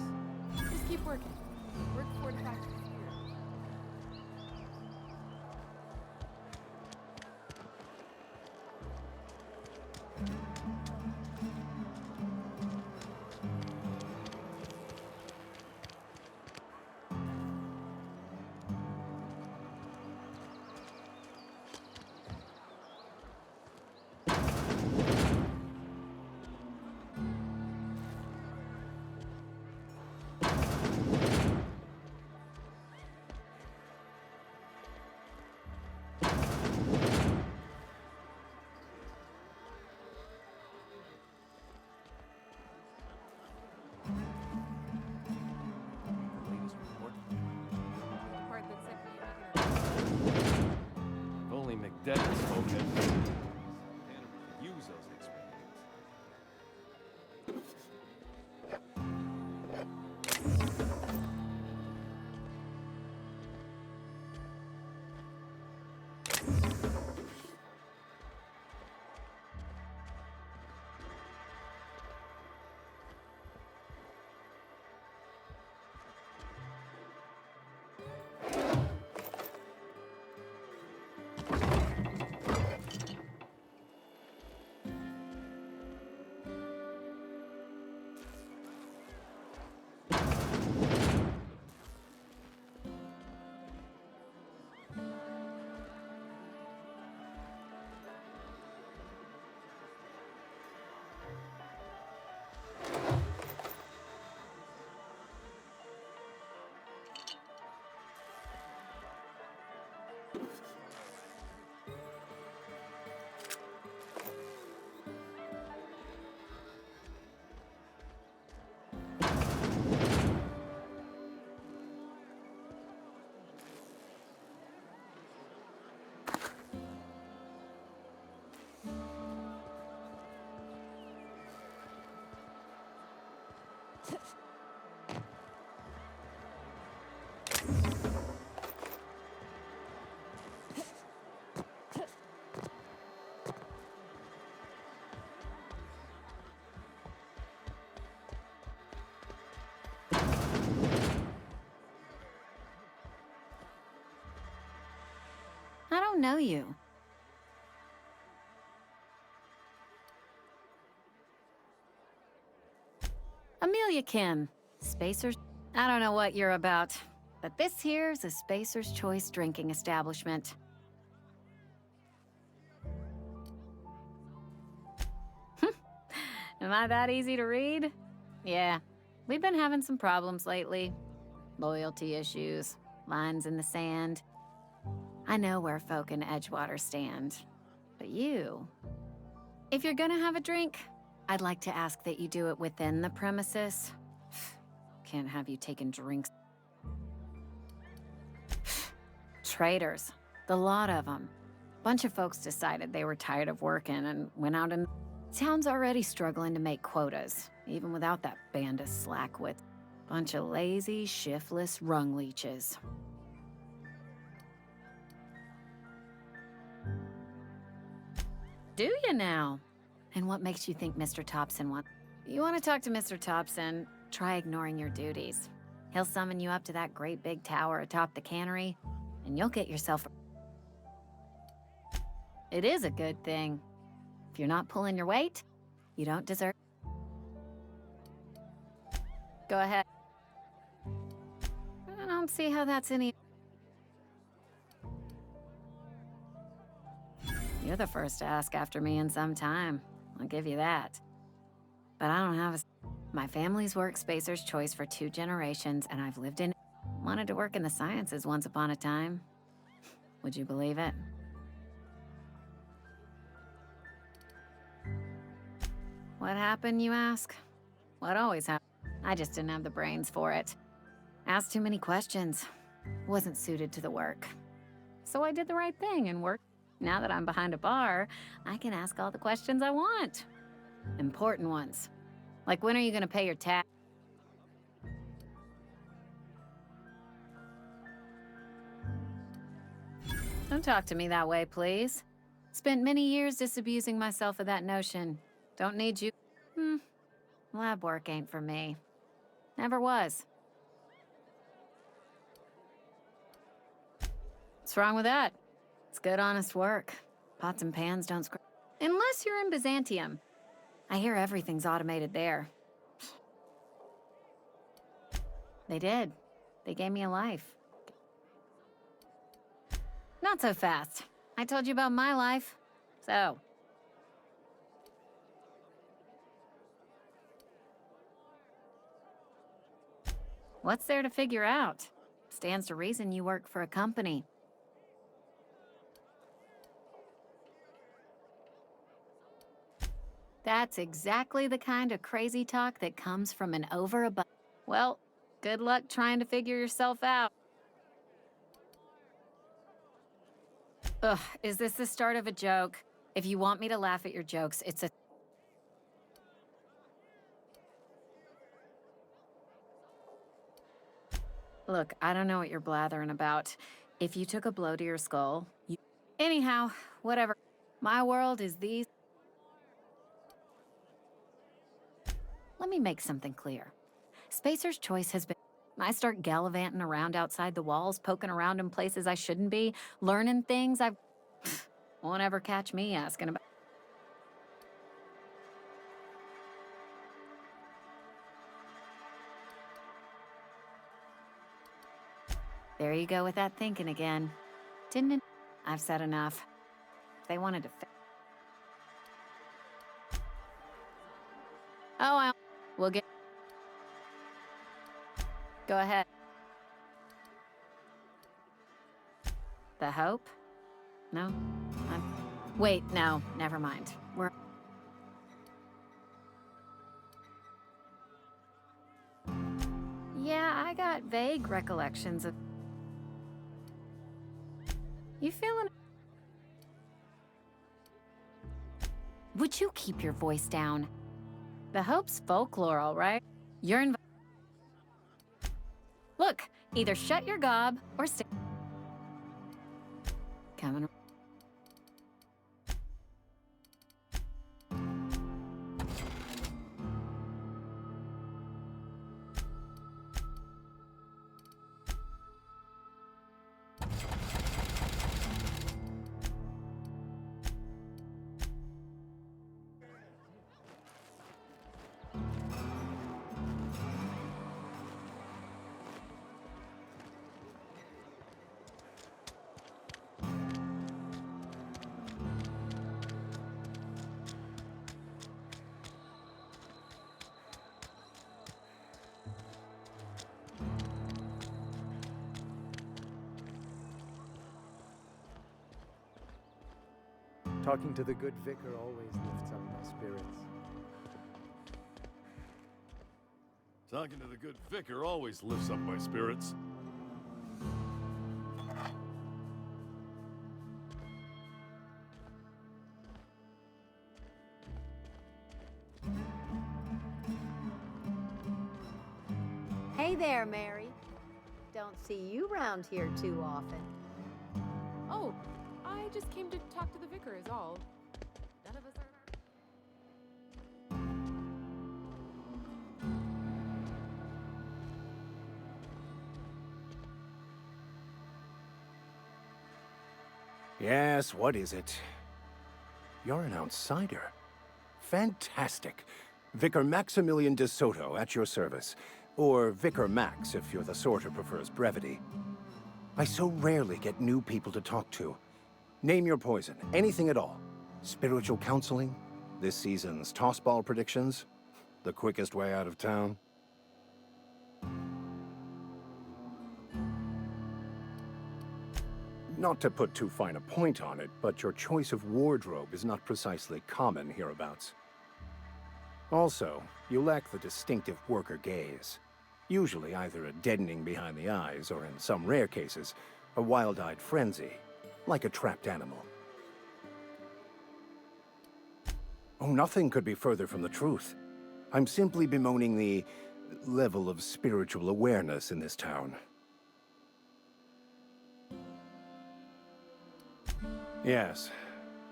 Just keep working. Work 45 years. If only McDevitt spoke it. Tanner could use those experiences. I don't know you. Amelia Kim, Spacers. I don't know what you're about, but this here's a Spacer's Choice drinking establishment. Am I that easy to read? Yeah, we've been having some problems lately. Loyalty issues, lines in the sand. I know where folk in Edgewater stand, but you... If you're gonna have a drink, I'd like to ask that you do it within the premises. Can't have you taking drinks. Traitors, the lot of them. Bunch of folks decided they were tired of working and went out and... Town's already struggling to make quotas, even without that band of slackwits. Bunch of lazy, shiftless rung leeches. Do you now? And what makes you think Mr. Thompson wants... You want to talk to Mr. Thompson, try ignoring your duties. He'll summon you up to that great big tower atop the cannery, and you'll get yourself... It is a good thing. If you're not pulling your weight, you don't deserve... Go ahead. I don't see how that's any... You're the first to ask after me in some time. I'll give you that. But I don't have a... My family's worked Spacer's Choice for 2 generations, and I've lived in... Wanted to work in the sciences once upon a time. Would you believe it? What happened, you ask? What always happened? I just didn't have the brains for it. Asked too many questions. Wasn't suited to the work. So I did the right thing and worked. Now that I'm behind a bar, I can ask all the questions I want. Important ones. Like, when are you gonna pay your tax? Don't talk to me that way, please. Spent many years disabusing myself of that notion. Don't need you. Lab work ain't for me. Never was. What's wrong with that? It's good, honest work. Pots and pans don't scratch. Unless you're in Byzantium. I hear everything's automated there. They did. They gave me a life. Not so fast. I told you about my life. So. What's there to figure out? Stands to reason you work for a company. That's exactly the kind of crazy talk that comes from an over-above. Well, good luck trying to figure yourself out. Ugh, is this the start of a joke? If you want me to laugh at your jokes, it's a... Look, I don't know what you're blathering about. If you took a blow to your skull, you... Anyhow, whatever. My world is these... Let me make something clear. Spacer's choice has been... I start gallivanting around outside the walls, poking around in places I shouldn't be, learning things I've... Won't ever catch me asking about... There you go with that thinking again. Didn't it? I've said enough. If they wanted to... Oh, well, we'll get... Go ahead. The Hope? No? Wait, no, never mind. We're... Yeah, I got vague recollections of... You feeling... Would you keep your voice down? The Hope's folklore, all right? You're in... Look, either shut your gob or stay... Coming... Talking to the good vicar always lifts up my spirits. Talking to the good vicar always lifts up my spirits. Hey there, Mary. Don't see you round here too often. Oh, I just came to talk to the vicar is all. None of us are... Yes, what is it? You're an outsider. Fantastic. Vicar Maximilian de Soto, at your service. Or Vicar Max, if you're the sort who prefers brevity. I so rarely get new people to talk to. Name your poison, anything at all. Spiritual counseling? This season's tossball predictions? The quickest way out of town? Not to put too fine a point on it, but your choice of wardrobe is not precisely common hereabouts. Also, you lack the distinctive worker gaze. Usually either a deadening behind the eyes, or in some rare cases, a wild-eyed frenzy, like a trapped animal. Oh, nothing could be further from the truth. I'm simply bemoaning the level of spiritual awareness in this town. Yes,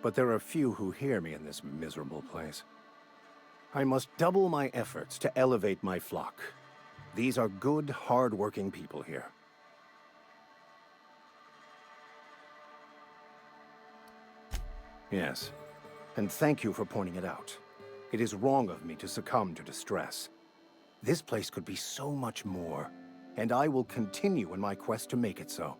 but there are few who hear me in this miserable place. I must double my efforts to elevate my flock. These are good, hard-working people here. Yes, and thank you for pointing it out. It is wrong of me to succumb to distress. This place could be so much more, and I will continue in my quest to make it so.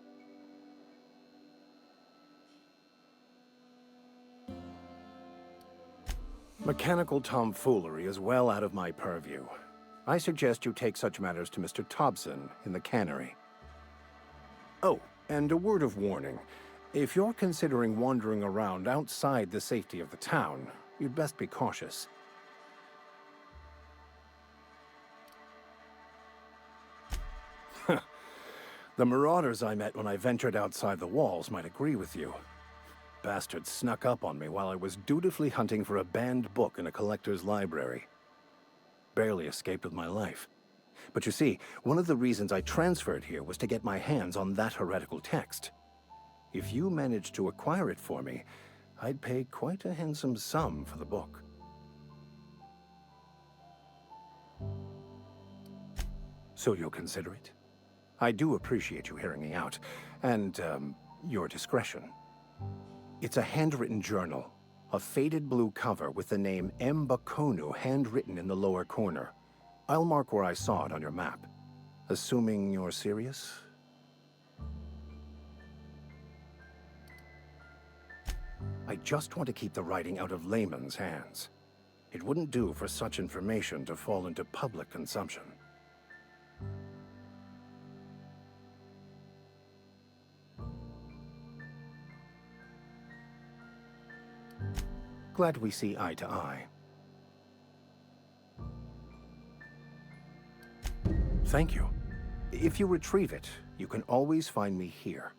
Mechanical tomfoolery is well out of my purview. I suggest you take such matters to Mr. Thompson in the cannery. Oh, and a word of warning. If you're considering wandering around outside the safety of the town, you'd best be cautious. The marauders I met when I ventured outside the walls might agree with you. Bastards snuck up on me while I was dutifully hunting for a banned book in a collector's library. Barely escaped with my life. But you see, one of the reasons I transferred here was to get my hands on that heretical text. If you managed to acquire it for me, I'd pay quite a handsome sum for the book. So you'll consider it? I do appreciate you hearing me out, and, your discretion. It's a handwritten journal, a faded blue cover with the name M. Bakonu handwritten in the lower corner. I'll mark where I saw it on your map. Assuming you're serious? I just want to keep the writing out of layman's hands. It wouldn't do for such information to fall into public consumption. Glad we see eye to eye. Thank you. If you retrieve it, you can always find me here.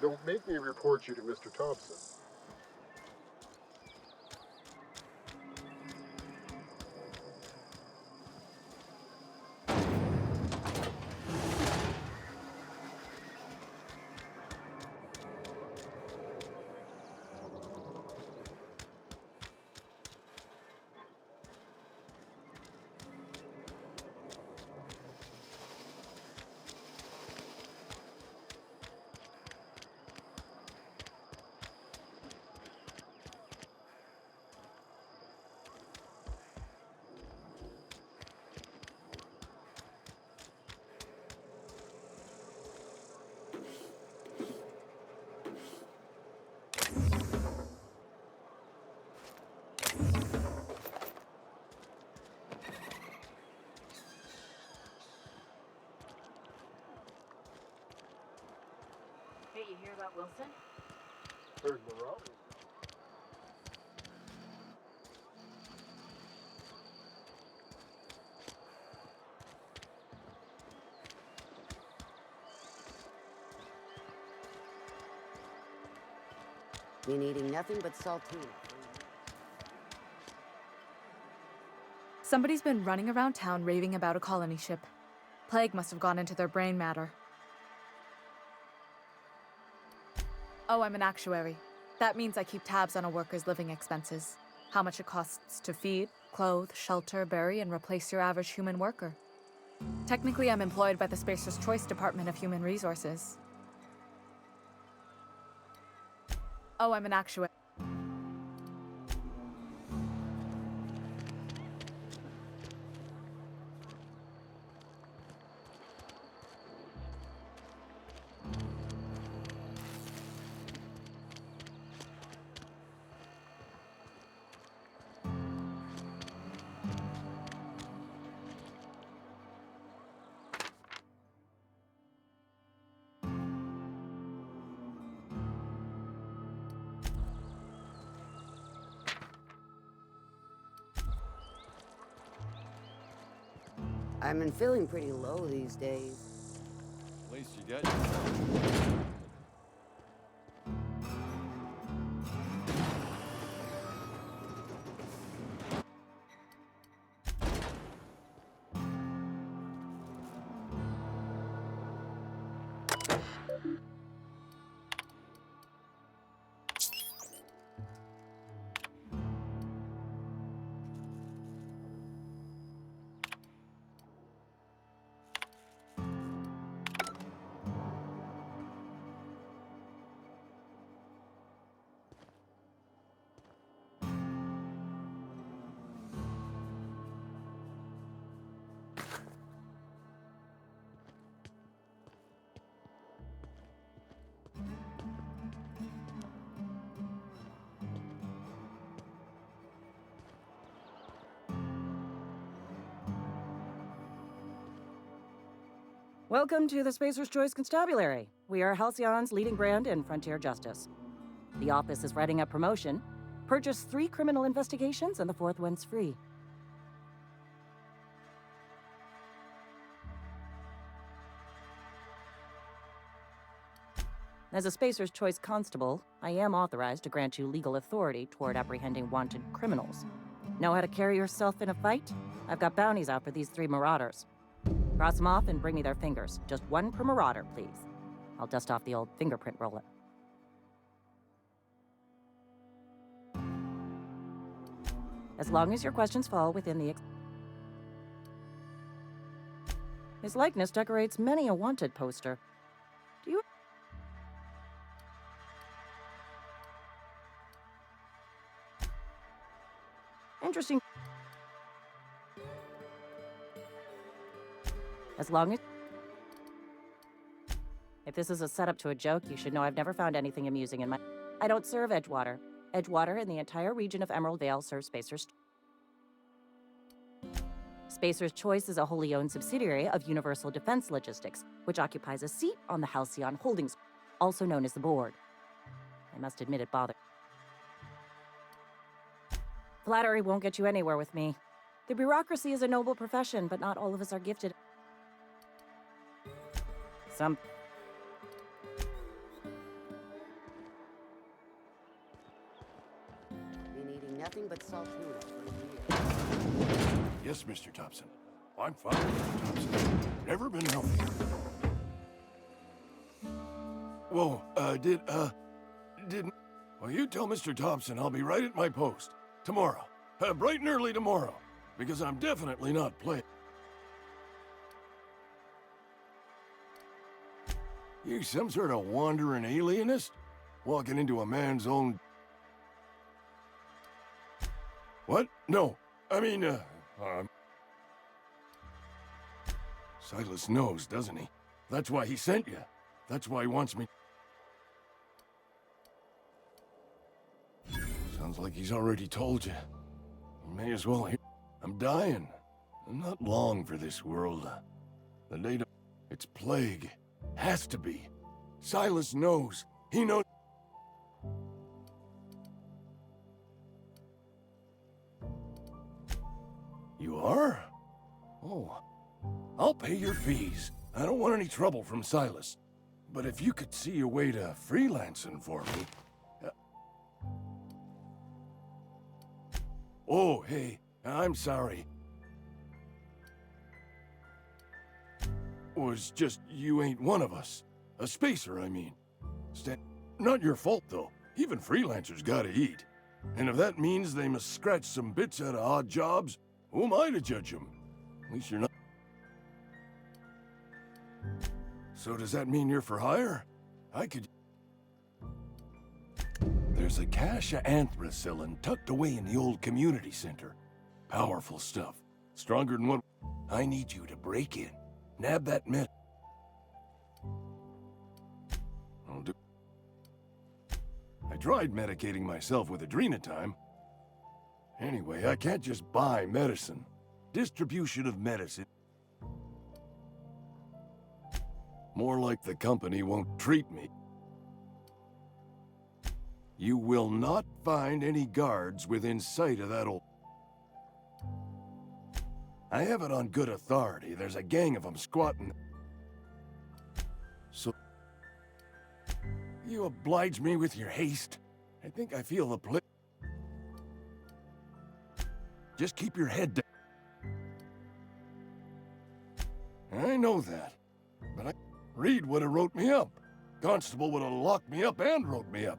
Don't make me report you to Mr. Thompson. Hey, you hear about Wilson? There's marauders. Been eating nothing but saltine. Somebody's been running around town raving about a colony ship. Plague must have gone into their brain matter. Oh, I'm an actuary. That means I keep tabs on a worker's living expenses. How much it costs to feed, clothe, shelter, bury, and replace your average human worker. Technically, I'm employed by the Spacer's Choice Department of Human Resources. Oh, I'm an actuary. I've been feeling pretty low these days. At least you got your... Welcome to the Spacer's Choice Constabulary. We are Halcyon's leading brand in frontier justice. The office is writing up promotion. Purchase 3 criminal investigations and the 4th one's free. As a Spacer's Choice Constable, I am authorized to grant you legal authority toward apprehending wanted criminals. Know how to carry yourself in a fight? I've got bounties out for these 3 marauders. Cross them off and bring me their fingers. Just 1 per marauder, please. I'll dust off the old fingerprint roller. As long as your questions fall within the... His likeness decorates many a wanted poster. Do you... Interesting. As long as... If this is a setup to a joke, you should know I've never found anything amusing in my... I don't serve Edgewater. Edgewater and the entire region of Emerald Vale serve Spacer's... Spacer's Choice is a wholly owned subsidiary of Universal Defense Logistics, which occupies a seat on the Halcyon Holdings, also known as the Board. I must admit it bothers. Flattery won't get you anywhere with me. The bureaucracy is a noble profession, but not all of us are gifted. Some... Been eating nothing but saltines for a year. Yes, Mr. Thompson. I'm fine, Mr. Thompson. Never been healthier. Whoa, didn't... Well, you tell Mr. Thompson I'll be right at my post. Tomorrow. Bright and early tomorrow. Because I'm definitely not playing. You some sort of wandering alienist? Walking into a man's own... What? No. I mean, Silas knows, doesn't he? That's why he sent you. That's why he wants me... Sounds like he's already told you. You may as well hear... I'm dying. I'm not long for this world. The date... It's plague. Has to be. Silas knows. He knows... You are? Oh. I'll pay your fees. I don't want any trouble from Silas. But if you could see a way to freelancing for me... Oh, hey. I'm sorry. Was just you ain't one of us. A spacer, I mean. Not your fault, though. Even freelancers gotta eat. And if that means they must scratch some bits out of odd jobs, who am I to judge them? At least you're not. So does that mean you're for hire? I could... There's a cache of anthracillin tucked away in the old community center. Powerful stuff. Stronger than what... I need you to break in. Nab that med... I'll do... I tried medicating myself with adrenatime. Anyway, I can't just buy medicine. Distribution of medicine. More like the company won't treat me. You will not find any guards within sight of that old... I have it on good authority. There's a gang of them squatting. So... You oblige me with your haste. I think I feel the Just keep your head down. I know that, but Reed would have wrote me up. Constable would have locked me up and wrote me up.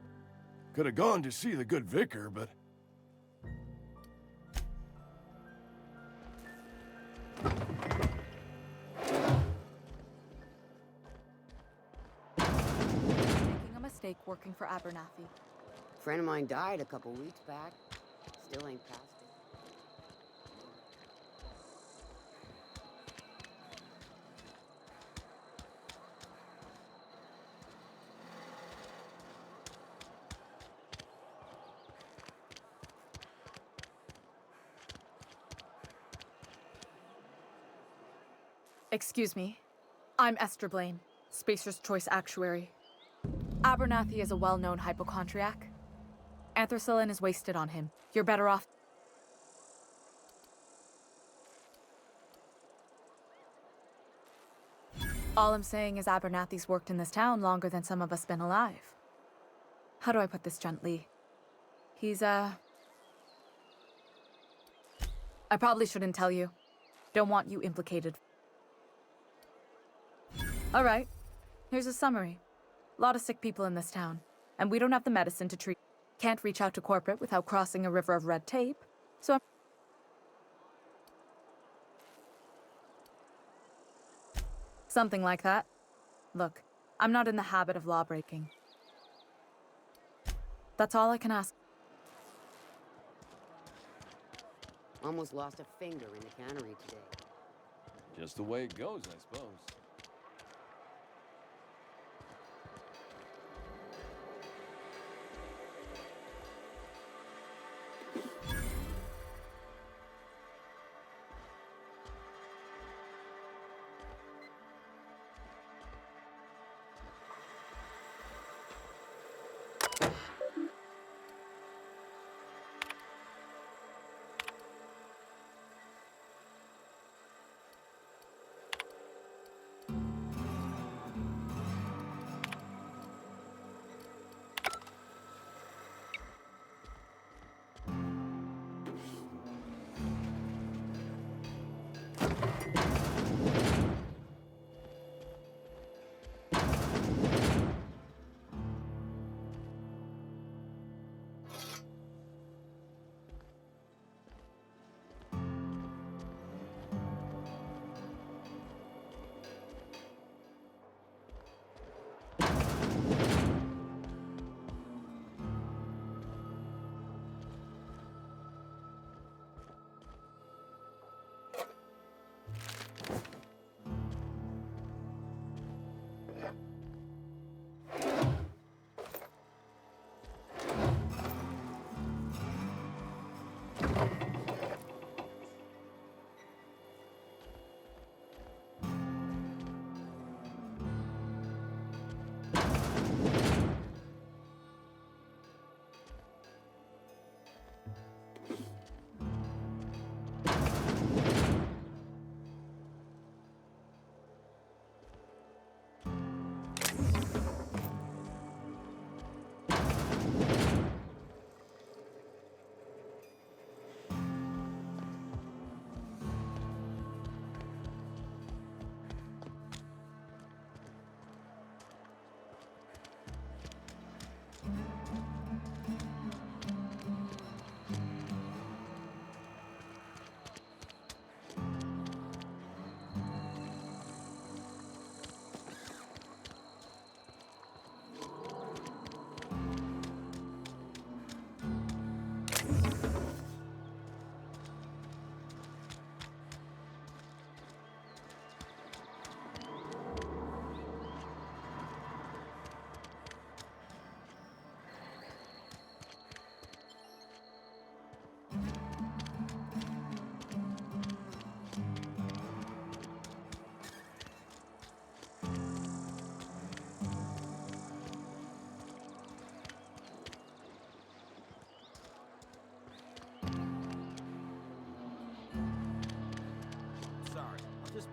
Could have gone to see the good vicar, but... Making a mistake working for Abernathy. A friend of mine died a couple weeks back. Still ain't past it. Excuse me. I'm Esther Blaine, Spacer's Choice Actuary. Abernathy is a well-known hypochondriac. Anthracillin is wasted on him. You're better off... All I'm saying is Abernathy's worked in this town longer than some of us been alive. How do I put this gently? He's, I probably shouldn't tell you. Don't want you implicated. All right, here's a summary. A lot of sick people in this town, and we don't have the medicine to treat. Can't reach out to corporate without crossing a river of red tape, so something like that. Look, I'm not in the habit of law-breaking. That's all I can ask. Almost lost a finger in the cannery today. Just the way it goes, I suppose.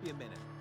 be a minute.